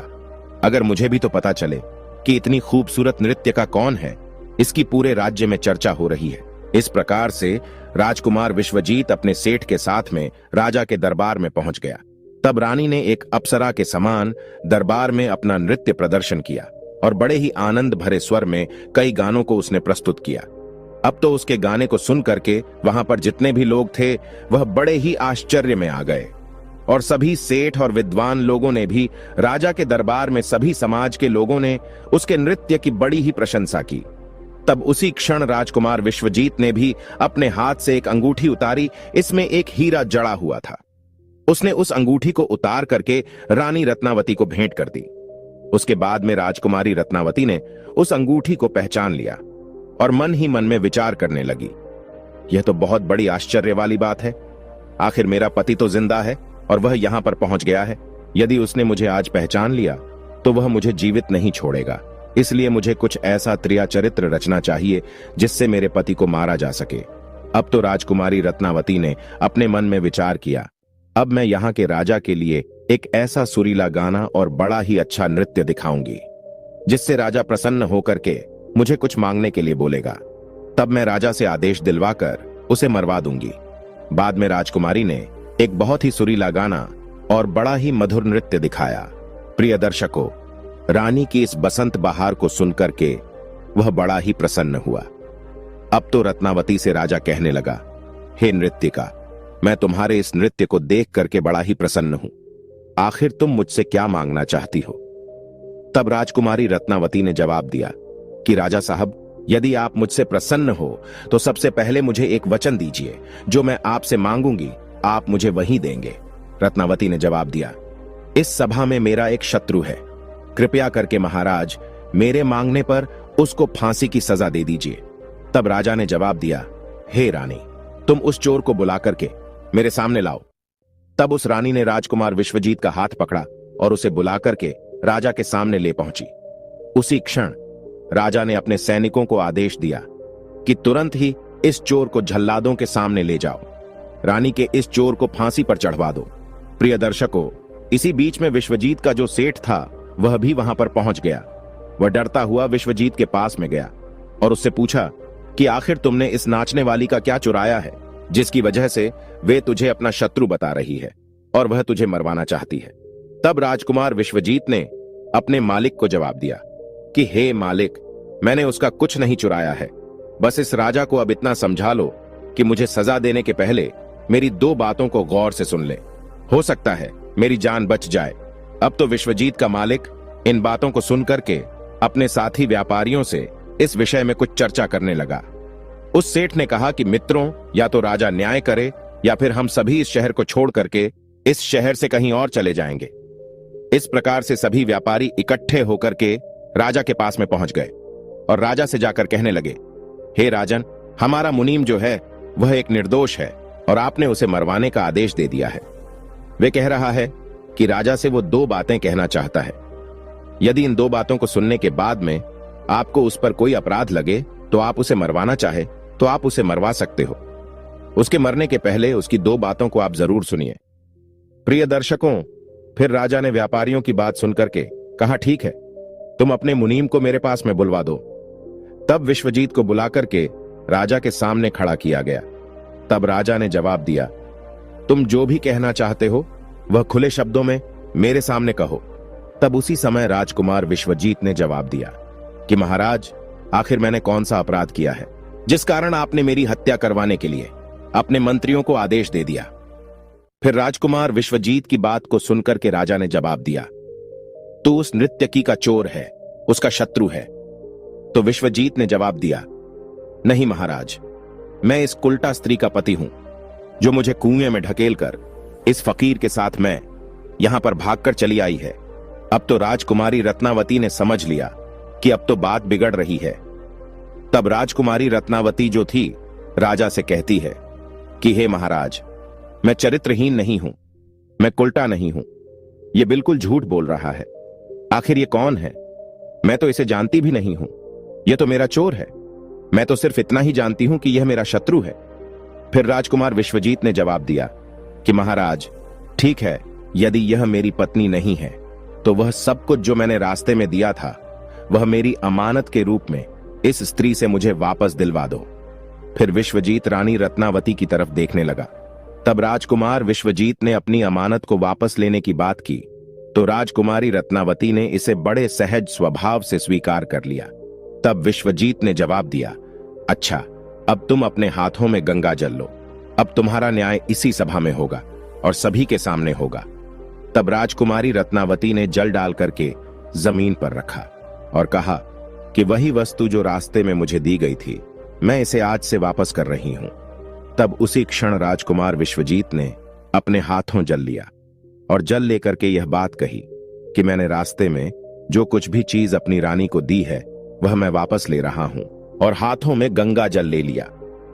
अगर मुझे भी तो पता चले कि इतनी खूबसूरत नृत्य का कौन है, इसकी पूरे राज्य में चर्चा हो रही है। इस प्रकार से राजकुमार विश्वजीत अपने सेठ के साथ में राजा के दरबार में पहुंच गया। तब रानी ने एक अप्सरा के समान दरबार में अपना नृत्य प्रदर्शन किया और बड़े ही आनंद भरे स्वर में कई गानों को उसने प्रस्तुत किया। अब तो उसके गाने को सुन करके वहां पर जितने भी लोग थे वह बड़े ही आश्चर्य में आ गए और सभी सेठ और विद्वान लोगों ने भी राजा के दरबार में सभी समाज के लोगों ने उसके नृत्य की बड़ी ही प्रशंसा की। तब उसी क्षण राजकुमार विश्वजीत ने भी अपने हाथ से एक अंगूठी उतारी, इसमें एक हीरा जड़ा हुआ था। उसने उस अंगूठी को उतार करके रानी रत्नावती को भेंट कर दी। उसके बाद में राजकुमारी रत्नावती ने उस अंगूठी को पहचान लिया और मन ही मन में विचार करने लगी, यह तो बहुत बड़ी आश्चर्य वाली बात है। आखिर मेरा पति तो जिंदा है और वह यहां पर पहुंच गया है। यदि उसने मुझे आज पहचान लिया तो वह मुझे जीवित नहीं छोड़ेगा। इसलिए मुझे कुछ ऐसा त्रिया चरित्र रचना चाहिए जिससे मेरे पति को मारा जा सके। अब तो राजकुमारी रत्नावती ने अपने मन में विचार किया, अब मैं यहाँ के राजा के लिए एक ऐसा सुरीला गाना और बड़ा ही अच्छा नृत्य दिखाऊंगी जिससे राजा प्रसन्न होकर के मुझे कुछ मांगने के लिए बोलेगा। तब मैं राजा से आदेश दिलवाकर उसे मरवा दूंगी। बाद में राजकुमारी ने एक बहुत ही सुरीला गाना और बड़ा ही मधुर नृत्य दिखाया। प्रिय दर्शकों, रानी की इस बसंत बहार को सुनकर के वह बड़ा ही प्रसन्न हुआ। अब तो रत्नावती से राजा कहने लगा, हे नृत्यिका, मैं तुम्हारे इस नृत्य को देख करके बड़ा ही प्रसन्न हूं। आखिर तुम मुझसे क्या मांगना चाहती हो? तब राजकुमारी रत्नावती ने जवाब दिया कि राजा साहब, यदि आप मुझसे प्रसन्न हो तो सबसे पहले मुझे एक वचन दीजिए, जो मैं आपसे मांगूंगी आप मुझे वही देंगे। रत्नावती ने जवाब दिया, इस सभा में मेरा एक शत्रु है, कृपया करके महाराज मेरे मांगने पर उसको फांसी की सजा दे दीजिए। तब राजा ने जवाब दिया, हे रानी, तुम उस चोर को बुला करके मेरे सामने लाओ। तब उस रानी ने राजकुमार विश्वजीत का हाथ पकड़ा और उसे बुला करके राजा के सामने ले पहुंची। उसी क्षण राजा ने अपने सैनिकों को आदेश दिया कि तुरंत ही इस चोर को जल्लादों के सामने ले जाओ, रानी के इस चोर को फांसी पर चढ़वा दो। प्रिय दर्शकों, इसी बीच में विश्वजीत का जो सेठ था वह भी वहां पर पहुंच गया। वह डरता हुआ विश्वजीत के पास में गया और उससे पूछा कि आखिर तुमने इस नाचने वाली का क्या चुराया है, जिसकी वजह से वे तुझे अपना शत्रु बता रही है और वह तुझे मरवाना चाहती है। तब राजकुमार विश्वजीत ने अपने मालिक को जवाब दिया कि हे मालिक, मैंने उसका कुछ नहीं चुराया है। बस इस राजा को अब इतना समझा लो कि मुझे सजा देने के पहले मेरी 2 बातों को गौर से सुन ले। हो सकता है मेरी जान बच जाए। अब तो विश्वजीत का मालिक इन बातों को सुनकर के अपने साथी व्यापारियों से इस विषय में कुछ चर्चा करने लगा। उस सेठ ने कहा कि मित्रों, या तो राजा न्याय करे या फिर हम सभी इस शहर को छोड़ करके इस शहर से कहीं और चले जाएंगे। इस प्रकार से सभी व्यापारी इकट्ठे होकर के राजा के पास में पहुंच गए और राजा से जाकर कहने लगे, हे राजन, हमारा मुनीम जो है वह एक निर्दोष है और आपने उसे मरवाने का आदेश दे दिया है। वे कह रहा है कि राजा से वो 2 बातें कहना चाहता है। यदि इन 2 बातों को सुनने के बाद में आपको उस पर कोई अपराध लगे तो आप उसे मरवाना चाहे तो आप उसे मरवा सकते हो। उसके मरने के पहले उसकी 2 बातों को आप जरूर सुनिए। प्रिय दर्शकों, फिर राजा ने व्यापारियों की बात सुनकर के कहा, ठीक है, तुम अपने मुनीम को मेरे पास में बुलवा दो। तब विश्वजीत को बुलाकर के राजा के सामने खड़ा किया गया। तब राजा ने जवाब दिया, तुम जो भी कहना चाहते हो वह खुले शब्दों में मेरे सामने कहो। तब उसी समय राजकुमार विश्वजीत ने जवाब दिया कि महाराज, आखिर मैंने कौन सा अपराध किया है जिस कारण आपने मेरी हत्या करवाने के लिए अपने मंत्रियों को आदेश दे दिया। फिर राजकुमार विश्वजीत की बात को सुनकर के राजा ने जवाब दिया, तू उस नृत्यकी का चोर है, उसका शत्रु है। तो विश्वजीत ने जवाब दिया, नहीं महाराज, मैं इस कुल्टा स्त्री का पति हूं जो मुझे कुएं में ढकेलकर इस फकीर के साथ मैं यहां पर भागकर चली आई है। अब तो राजकुमारी रत्नावती ने समझ लिया कि अब तो बात बिगड़ रही है। तब राजकुमारी रत्नावती जो थी राजा से कहती है कि हे महाराज, मैं चरित्रहीन नहीं हूं, मैं कुल्टा नहीं हूं, यह बिल्कुल झूठ बोल रहा है। आखिर ये कौन है? मैं तो इसे जानती भी नहीं हूं, यह तो मेरा चोर है। मैं तो सिर्फ इतना ही जानती हूं कि यह मेरा शत्रु है। फिर राजकुमार विश्वजीत ने जवाब दिया कि महाराज, ठीक है, यदि यह मेरी पत्नी नहीं है तो वह सब कुछ जो मैंने रास्ते में दिया था वह मेरी अमानत के रूप में इस स्त्री से मुझे वापस दिलवा दो। फिर विश्वजीत रानी रत्नावती की तरफ देखने लगा। तब राजकुमार विश्वजीत ने अपनी अमानत को वापस लेने की बात की तो राजकुमारी रत्नावती ने इसे बड़े सहज स्वभाव से स्वीकार कर लिया। तब विश्वजीत ने जवाब दिया, अच्छा, अब तुम अपने हाथों में गंगा जल लो। अब तुम्हारा न्याय इसी सभा में होगा और सभी के सामने होगा। तब राजकुमारी रत्नावती ने जल डाल करके जमीन पर रखा और कहा कि वही वस्तु जो रास्ते में मुझे दी गई थी, मैं इसे आज से वापस कर रही हूं। तब उसी क्षण राजकुमार विश्वजीत ने अपने हाथों जल लिया और जल लेकर के यह बात कही कि मैंने रास्ते में जो कुछ भी चीज अपनी रानी को दी है वह मैं वापस ले रहा हूं, और हाथों में गंगा जल ले लिया।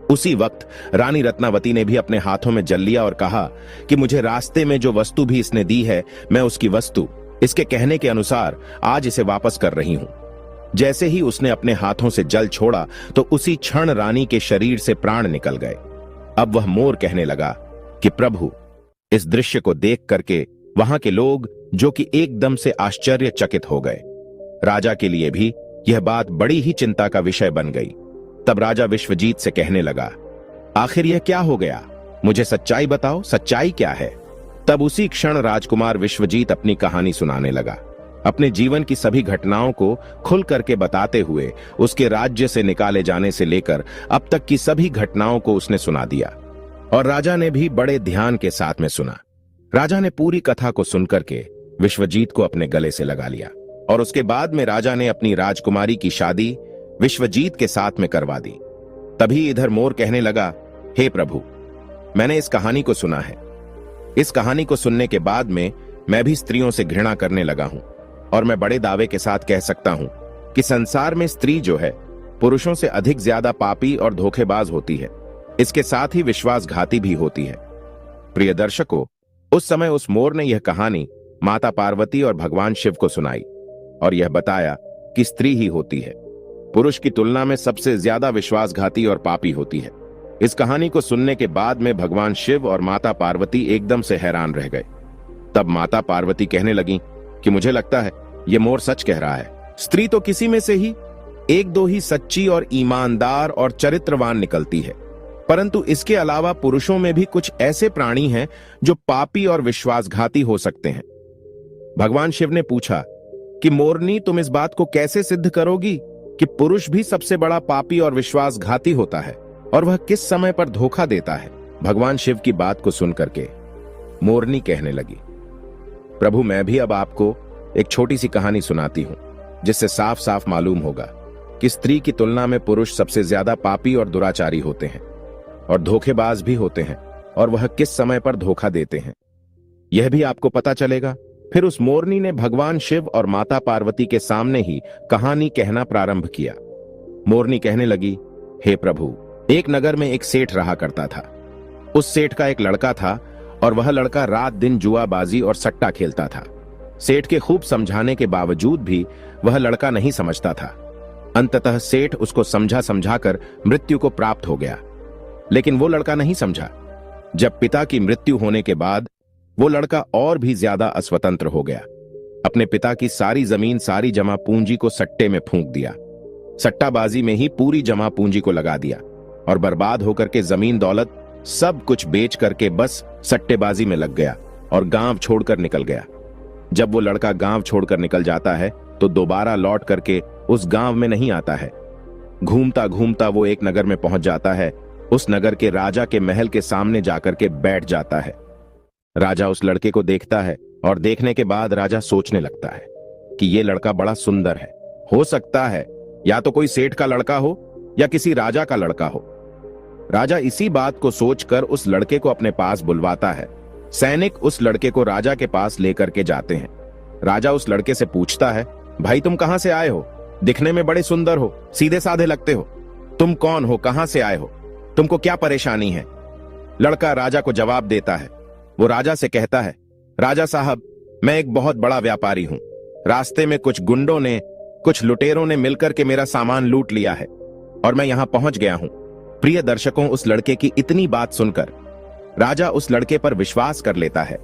उसी वक्त रानी रत्नावती ने भी अपने हाथों में जल लिया और कहा कि मुझे रास्ते में जो वस्तु भी इसने दी है, मैं उसकी वस्तु इसके कहने के अनुसार आज इसे वापस कर रही हूं। जैसे ही उसने अपने हाथों से जल छोड़ा तो उसी क्षण रानी के शरीर से प्राण निकल गए। अब वह मोर कहने लगा कि प्रभु, इस दृश्य को देख करके वहां के लोग जो कि एकदम से आश्चर्यचकित हो गए। राजा के लिए भी यह बात बड़ी ही चिंता का विषय बन गई। तब राजा विश्वजीत से कहने लगा, आखिर यह क्या हो गया? मुझे सच्चाई बताओ, सच्चाई क्या है? तब उसी क्षण राजकुमार विश्वजीत अपनी कहानी सुनाने लगा। अपने जीवन की सभी घटनाओं को खुल करके बताते हुए उसके राज्य से निकाले जाने से लेकर अब तक की सभी घटनाओं को उसने सुना दिया, और राजा ने भी बड़े ध्यान के साथ में सुना। राजा ने पूरी कथा को सुनकर के विश्वजीत को अपने गले से लगा लिया, और उसके बाद में राजा ने अपनी राजकुमारी की शादी विश्वजीत के साथ में करवा दी। तभी इधर मोर कहने लगा, हे प्रभु, मैंने इस कहानी को सुना है। इस कहानी को सुनने के बाद में मैं भी स्त्रियों से घृणा करने लगा हूं, और मैं बड़े दावे के साथ कह सकता हूं कि संसार में स्त्री जो है पुरुषों से अधिक ज्यादा पापी और धोखेबाज होती है, इसके साथ ही विश्वासघाती भी होती है। प्रिय दर्शकों, उस समय उस मोर ने यह कहानी माता पार्वती और भगवान शिव को सुनाई और यह बताया कि स्त्री ही होती है पुरुष की तुलना में सबसे ज्यादा विश्वासघाती और पापी होती है। इस कहानी को सुनने के बाद में भगवान शिव और माता पार्वती एकदम से हैरान रह गए। तब माता पार्वती कहने लगी कि मुझे लगता है ये मोर सच कह रहा है। स्त्री तो किसी में से ही एक दो ही सच्ची और ईमानदार और चरित्रवान निकलती है, परंतु इसके अलावा पुरुषों में भी कुछ ऐसे प्राणी हैं जो पापी और विश्वासघाती हो सकते हैं। भगवान शिव ने पूछा कि मोरनी, तुम इस बात को कैसे सिद्ध करोगी कि पुरुष भी सबसे बड़ा पापी और विश्वासघाती होता है, और वह किस समय पर धोखा देता है? भगवान शिव की बात को सुनकर के मोरनी कहने लगी, प्रभु मैं भी अब आपको एक छोटी सी कहानी सुनाती हूं, जिससे साफ साफ मालूम होगा कि स्त्री की तुलना में पुरुष सबसे ज्यादा पापी और दुराचारी होते हैं और धोखेबाज भी होते हैं, और वह किस समय पर धोखा देते हैं यह भी आपको पता चलेगा। फिर उस मोरनी ने भगवान शिव और माता पार्वती के सामने ही कहानी कहना प्रारंभ किया। मोरनी कहने लगी, हे प्रभु, एक नगर में एक सेठ रहा करता था। उस सेठ का एक लड़का था और वह लड़का रात दिन जुआबाजी और सट्टा खेलता था। सेठ के खूब समझाने के बावजूद भी वह लड़का नहीं समझता था। अंततः सेठ उसको समझा समझाकर मृत्यु को प्राप्त हो गया, लेकिन वो लड़का नहीं समझा। जब पिता की मृत्यु होने के बाद वो लड़का और भी ज्यादा अस्वतंत्र हो गया। अपने पिता की सारी जमीन, सारी जमा पूंजी को सट्टे में फूंक दिया। सट्टाबाजी में ही पूरी जमा पूंजी को लगा दिया और बर्बाद होकर के जमीन दौलत सब कुछ बेच करके बस सट्टेबाजी में लग गया और गांव छोड़कर निकल गया। जब वो लड़का गांव छोड़कर निकल जाता है तो दोबारा लौट करके उस गांव में नहीं आता है। घूमता घूमता वो एक नगर में पहुंच जाता है। उस नगर के राजा के महल के सामने जाकर के बैठ जाता है। राजा उस लड़के को देखता है और देखने के बाद राजा सोचने लगता है कि ये लड़का बड़ा सुंदर है। हो सकता है या तो कोई सेठ का लड़का हो या किसी राजा का लड़का हो। राजा इसी बात को सोचकर उस लड़के को अपने पास बुलवाता है। सैनिक उस लड़के को राजा के पास लेकर के जाते हैं। राजा उस लड़के से पूछता है, भाई तुम कहां से आए हो? दिखने में बड़े सुंदर हो, सीधे साधे लगते हो। तुम कौन हो? कहां से आए हो? तुमको क्या परेशानी है? लड़का राजा को जवाब देता है। वो राजा से कहता है, राजा साहब, मैं एक बहुत बड़ा व्यापारी हूं। रास्ते में कुछ गुंडों ने, कुछ लुटेरों ने मिलकर के मेरा सामान लूट लिया है और मैं यहां पहुंच गया हूं। प्रिय दर्शकों, उस लड़के की इतनी बात सुनकर राजा उस लड़के पर विश्वास कर लेता है।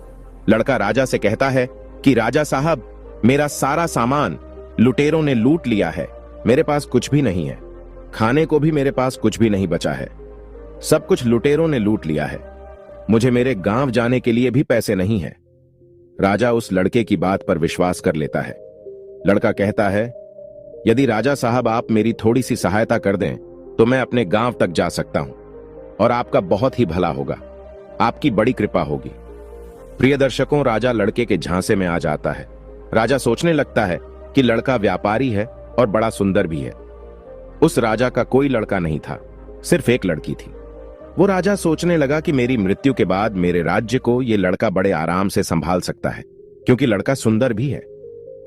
लड़का राजा से कहता है कि राजा साहब, मेरा सारा सामान लुटेरों ने लूट लिया है। मेरे पास कुछ भी नहीं है, खाने को भी मेरे पास कुछ भी नहीं बचा है। सब कुछ लुटेरों ने लूट लिया है। मुझे मेरे गांव जाने के लिए भी पैसे नहीं है। राजा उस लड़के की बात पर विश्वास कर लेता है। लड़का कहता है, यदि राजा साहब आप मेरी थोड़ी सी सहायता कर दें तो मैं अपने गांव तक जा सकता हूं और आपका बहुत ही भला होगा, आपकी बड़ी कृपा होगी। प्रिय दर्शकों, राजा लड़के के झांसे में आ जाता है। राजा सोचने लगता है कि लड़का व्यापारी है और बड़ा सुंदर भी है। उस राजा का कोई लड़का नहीं था, सिर्फ एक लड़की थी। वो राजा सोचने लगा कि मेरी मृत्यु के बाद मेरे राज्य को ये लड़का बड़े आराम से संभाल सकता है, क्योंकि लड़का सुंदर भी है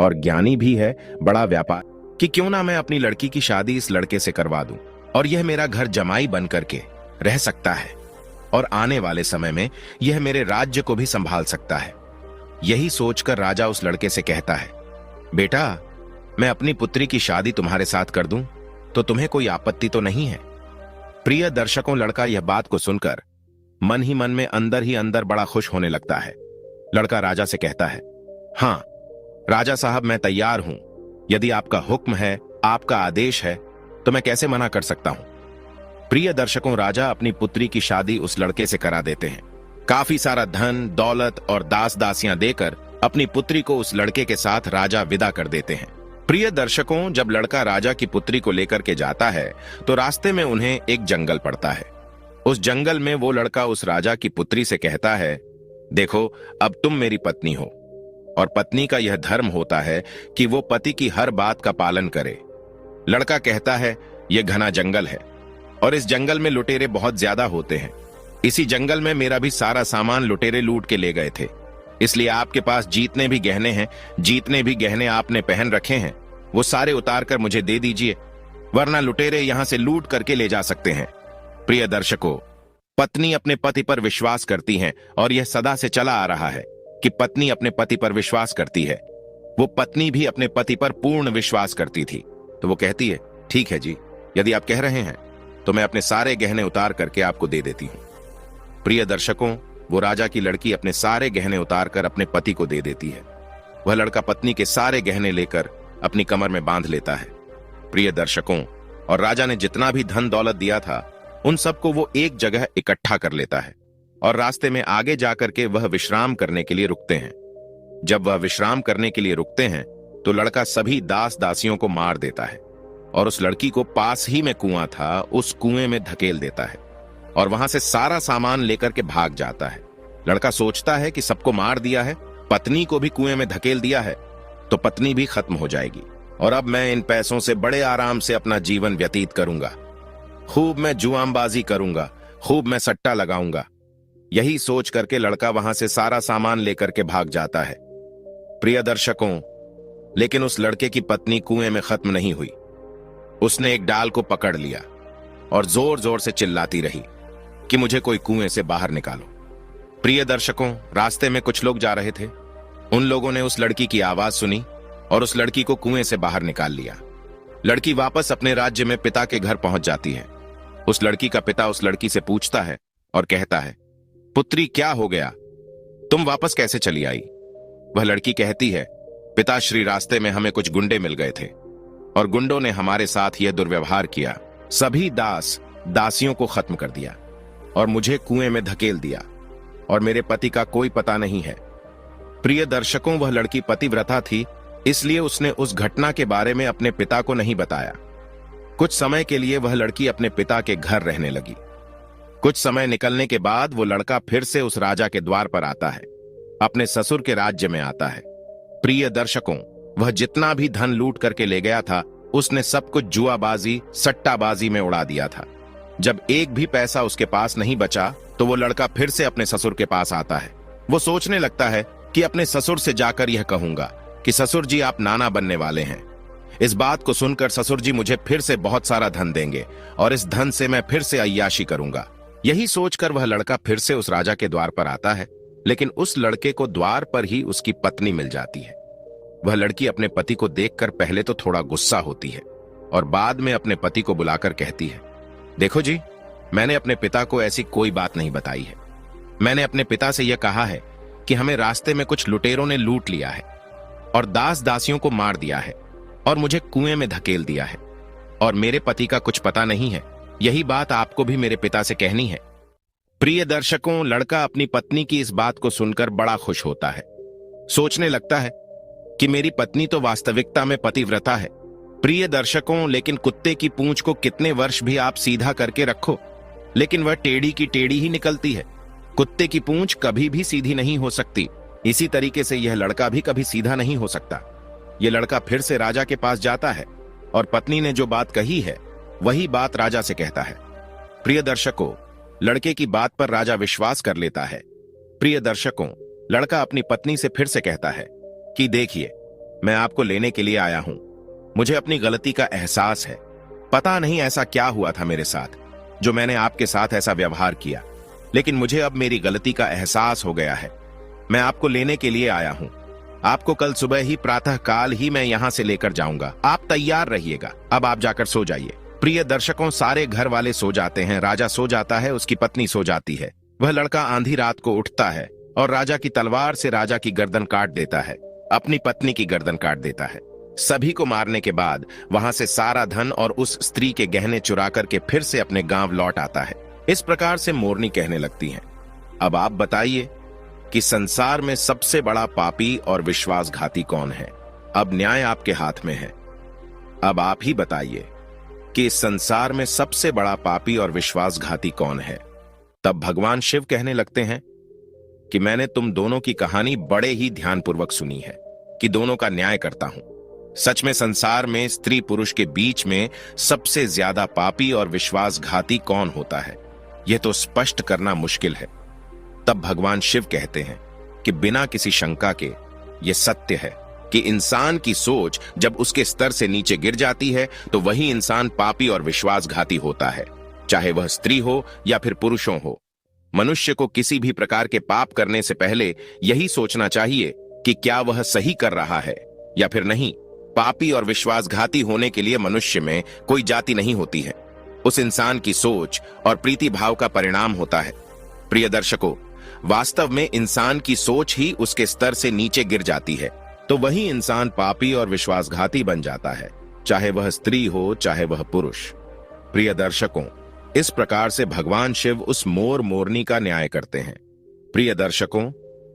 और ज्ञानी भी है, बड़ा व्यापार, कि क्यों ना मैं अपनी लड़की की शादी इस लड़के से करवा दूं और यह मेरा घर जमाई बन करके रह सकता है और आने वाले समय में यह मेरे राज्य को भी संभाल सकता है। यही सोचकर राजा उस लड़के से कहता है, बेटा, मैं अपनी पुत्री की शादी तुम्हारे साथ कर दूं तो तुम्हें कोई आपत्ति तो नहीं है? प्रिय दर्शकों, लड़का यह बात को सुनकर मन ही मन में अंदर ही अंदर बड़ा खुश होने लगता है। लड़का राजा से कहता है, हां राजा साहब, मैं तैयार हूं। यदि आपका हुक्म है, आपका आदेश है, तो मैं कैसे मना कर सकता हूं। प्रिय दर्शकों, राजा अपनी पुत्री की शादी उस लड़के से करा देते हैं। काफी सारा धन, दौलत और दास दासियां देकर अपनी पुत्री को उस लड़के के साथ राजा विदा कर देते हैं। प्रिय दर्शकों, जब लड़का राजा की पुत्री को लेकर के जाता है तो रास्ते में उन्हें एक जंगल पड़ता है। उस जंगल में वो लड़का उस राजा की पुत्री से कहता है, देखो, अब तुम मेरी पत्नी हो और पत्नी का यह धर्म होता है कि वो पति की हर बात का पालन करे। लड़का कहता है, यह घना जंगल है और इस जंगल में लुटेरे बहुत ज्यादा होते हैं। इसी जंगल में मेरा भी सारा सामान लुटेरे लूट के ले गए थे, इसलिए आपके पास जितने भी गहने हैं, जितने भी गहने आपने पहन रखे हैं, वो सारे उतार कर मुझे दे दीजिए, वरना लुटेरे यहां से लूट करके ले जा सकते हैं। प्रिय दर्शकों, पत्नी अपने पति पर विश्वास करती है और यह सदा से चला आ रहा है कि पत्नी अपने पति पर विश्वास करती है। वो पत्नी भी अपने पति पर पूर्ण विश्वास करती थी, तो वो कहती है, ठीक है जी, यदि आप कह रहे हैं तो मैं अपने सारे गहने उतार करके आपको दे देती हूँ। प्रिय दर्शकों, वो राजा की लड़की अपने सारे गहने उतार कर अपने पति को दे देती है। वह लड़का पत्नी के सारे गहने लेकर अपनी कमर में बांध लेता है। प्रिय दर्शकों, और राजा ने जितना भी धन दौलत दिया था उन सबको वो एक जगह इकट्ठा कर लेता है और रास्ते में आगे जाकर के वह विश्राम करने के लिए रुकते हैं। जब वह विश्राम करने के लिए रुकते हैं तो लड़का सभी दास दासियों को मार देता है और उस लड़की को पास ही में कुआं था उस कुएं में धकेल देता है और वहां से सारा सामान लेकर के भाग जाता है। लड़का सोचता है कि सबको मार दिया है, पत्नी को भी कुएं में धकेल दिया है तो पत्नी भी खत्म हो जाएगी और अब मैं इन पैसों से बड़े आराम से अपना जीवन व्यतीत करूंगा। खूब मैं जुआमबाजी करूंगा, खूब मैं सट्टा लगाऊंगा। यही सोच करके लड़का वहां से सारा सामान लेकर के भाग जाता है। प्रिय दर्शकों, लेकिन उस लड़के की पत्नी कुएं में खत्म नहीं हुई। उसने एक डाल को पकड़ लिया और जोर जोर से चिल्लाती रही कि मुझे कोई कुएं से बाहर निकालो। प्रिय दर्शकों, रास्ते में कुछ लोग जा रहे थे। उन लोगों ने उस लड़की की आवाज सुनी और उस लड़की को कुएं से बाहर निकाल लिया। लड़की वापस अपने राज्य में पिता के घर पहुंच जाती है। उस लड़की का पिता उस लड़की से पूछता है और कहता है, पुत्री क्या हो गया, तुम वापस कैसे चली आई? वह लड़की कहती है, पिताश्री, रास्ते में हमें कुछ गुंडे मिल गए थे और गुंडों ने हमारे साथ यह दुर्व्यवहार किया, सभी दास दासियों को खत्म कर दिया और मुझे कुएं में धकेल दिया और मेरे पति का कोई पता नहीं है। प्रिय दर्शकों, वह लड़की पतिव्रता थी, इसलिए उसने उस घटना के बारे में अपने पिता को नहीं बताया। कुछ समय के लिए वह लड़की अपने पिता के घर रहने लगी। कुछ समय निकलने के बाद वो लड़का फिर से उस राजा के द्वार पर आता है, अपने ससुर के राज्य में आता है। प्रिय दर्शकों, वह जितना भी धन लूट करके ले गया था उसने सब कुछ जुआबाजी सट्टाबाजी में उड़ा दिया था। जब एक भी पैसा उसके पास नहीं बचा तो वो लड़का फिर से अपने ससुर के पास आता है। वो सोचने लगता है कि अपने ससुर से जाकर यह कहूंगा कि ससुर जी, आप नाना बनने वाले हैं। इस बात को सुनकर ससुर जी मुझे फिर से बहुत सारा धन देंगे और इस धन से मैं फिर से अय्याशी करूंगा। यही सोचकर वह लड़का फिर से उस राजा के द्वार पर आता है, लेकिन उस लड़के को द्वार पर ही उसकी पत्नी मिल जाती है। वह लड़की अपने पति को देखकर पहले तो थोड़ा गुस्सा होती है और बाद में अपने पति को बुलाकर कहती है, देखो जी, मैंने अपने पिता को ऐसी कोई बात नहीं बताई है। मैंने अपने पिता से यह कहा है कि हमें रास्ते में कुछ लुटेरों ने लूट लिया है और दास दासियों को मार दिया है और मुझे कुएं में धकेल दिया है और मेरे पति का कुछ पता नहीं है। यही बात आपको भी मेरे पिता से कहनी है। प्रिय दर्शकों, लड़का अपनी पत्नी की इस बात को सुनकर बड़ा खुश होता है। सोचने लगता है कि मेरी पत्नी तो वास्तविकता में पतिव्रता है। प्रिय दर्शकों, लेकिन कुत्ते की पूंछ को कितने वर्ष भी आप सीधा करके रखो, लेकिन वह टेढ़ी की टेढ़ी ही निकलती है। कुत्ते की पूंछ कभी भी सीधी नहीं हो सकती। इसी तरीके से यह लड़का भी कभी सीधा नहीं हो सकता। यह लड़का फिर से राजा के पास जाता है और पत्नी ने जो बात कही है वही बात राजा से कहता है। प्रिय दर्शकों, लड़के की बात पर राजा विश्वास कर लेता है। प्रिय दर्शकों, लड़का अपनी पत्नी से फिर से कहता है कि देखिए, मैं आपको लेने के लिए आया हूं। मुझे अपनी गलती का एहसास है। पता नहीं ऐसा क्या हुआ था मेरे साथ जो मैंने आपके साथ ऐसा व्यवहार किया, लेकिन मुझे अब मेरी गलती का एहसास हो गया है। मैं आपको लेने के लिए आया हूं। आपको कल सुबह ही प्रातः काल ही मैं यहां से लेकर जाऊंगा। आप तैयार रहिएगा। अब आप जाकर सो जाइए। प्रिय दर्शकों, सारे घर वाले सो जाते हैं। राजा सो जाता है, उसकी पत्नी सो जाती है। वह लड़का आंधी रात को उठता है और राजा की तलवार से राजा की गर्दन काट देता है, अपनी पत्नी की गर्दन काट देता है। सभी को मारने के बाद वहां से सारा धन और उस स्त्री के गहने चुरा करके फिर से अपने गांव लौट आता है। इस प्रकार से मोरनी कहने लगती हैं, अब आप बताइए कि संसार में सबसे बड़ा पापी और विश्वासघाती कौन है? अब न्याय आपके हाथ में है। अब आप ही बताइए कि इस संसार में सबसे बड़ा पापी और विश्वासघाती कौन है? तब भगवान शिव कहने लगते हैं कि मैंने तुम दोनों की कहानी बड़े ही ध्यानपूर्वक सुनी है कि दोनों का न्याय करता हूं। सच में संसार में स्त्री पुरुष के बीच में सबसे ज्यादा पापी और विश्वासघाती कौन होता है, यह तो स्पष्ट करना मुश्किल है। तब भगवान शिव कहते हैं कि बिना किसी शंका के यह सत्य है कि इंसान की सोच जब उसके स्तर से नीचे गिर जाती है तो वही इंसान पापी और विश्वासघाती होता है, चाहे वह स्त्री हो या फिर पुरुषों हो। मनुष्य को किसी भी प्रकार के पाप करने से पहले यही सोचना चाहिए कि क्या वह सही कर रहा है या फिर नहीं। पापी और विश्वासघाती होने के लिए मनुष्य में कोई जाति नहीं होती है। उस इंसान की सोच और प्रीति भाव का परिणाम होता है। प्रिय दर्शकों, वास्तव में इंसान की सोच ही उसके स्तर से नीचे गिर जाती है तो वही इंसान पापी और विश्वासघाती बन जाता है, चाहे वह स्त्री हो चाहे वह पुरुष। प्रिय दर्शकों, इस प्रकार से भगवान शिव उस मोर मोरनी का न्याय करते हैं। प्रिय दर्शकों,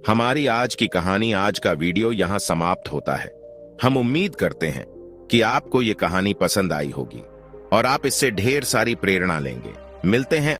हमारी आज की कहानी, आज का वीडियो यहां समाप्त होता है। हम उम्मीद करते हैं कि आपको ये कहानी पसंद आई होगी और आप इससे ढेर सारी प्रेरणा लेंगे। मिलते हैं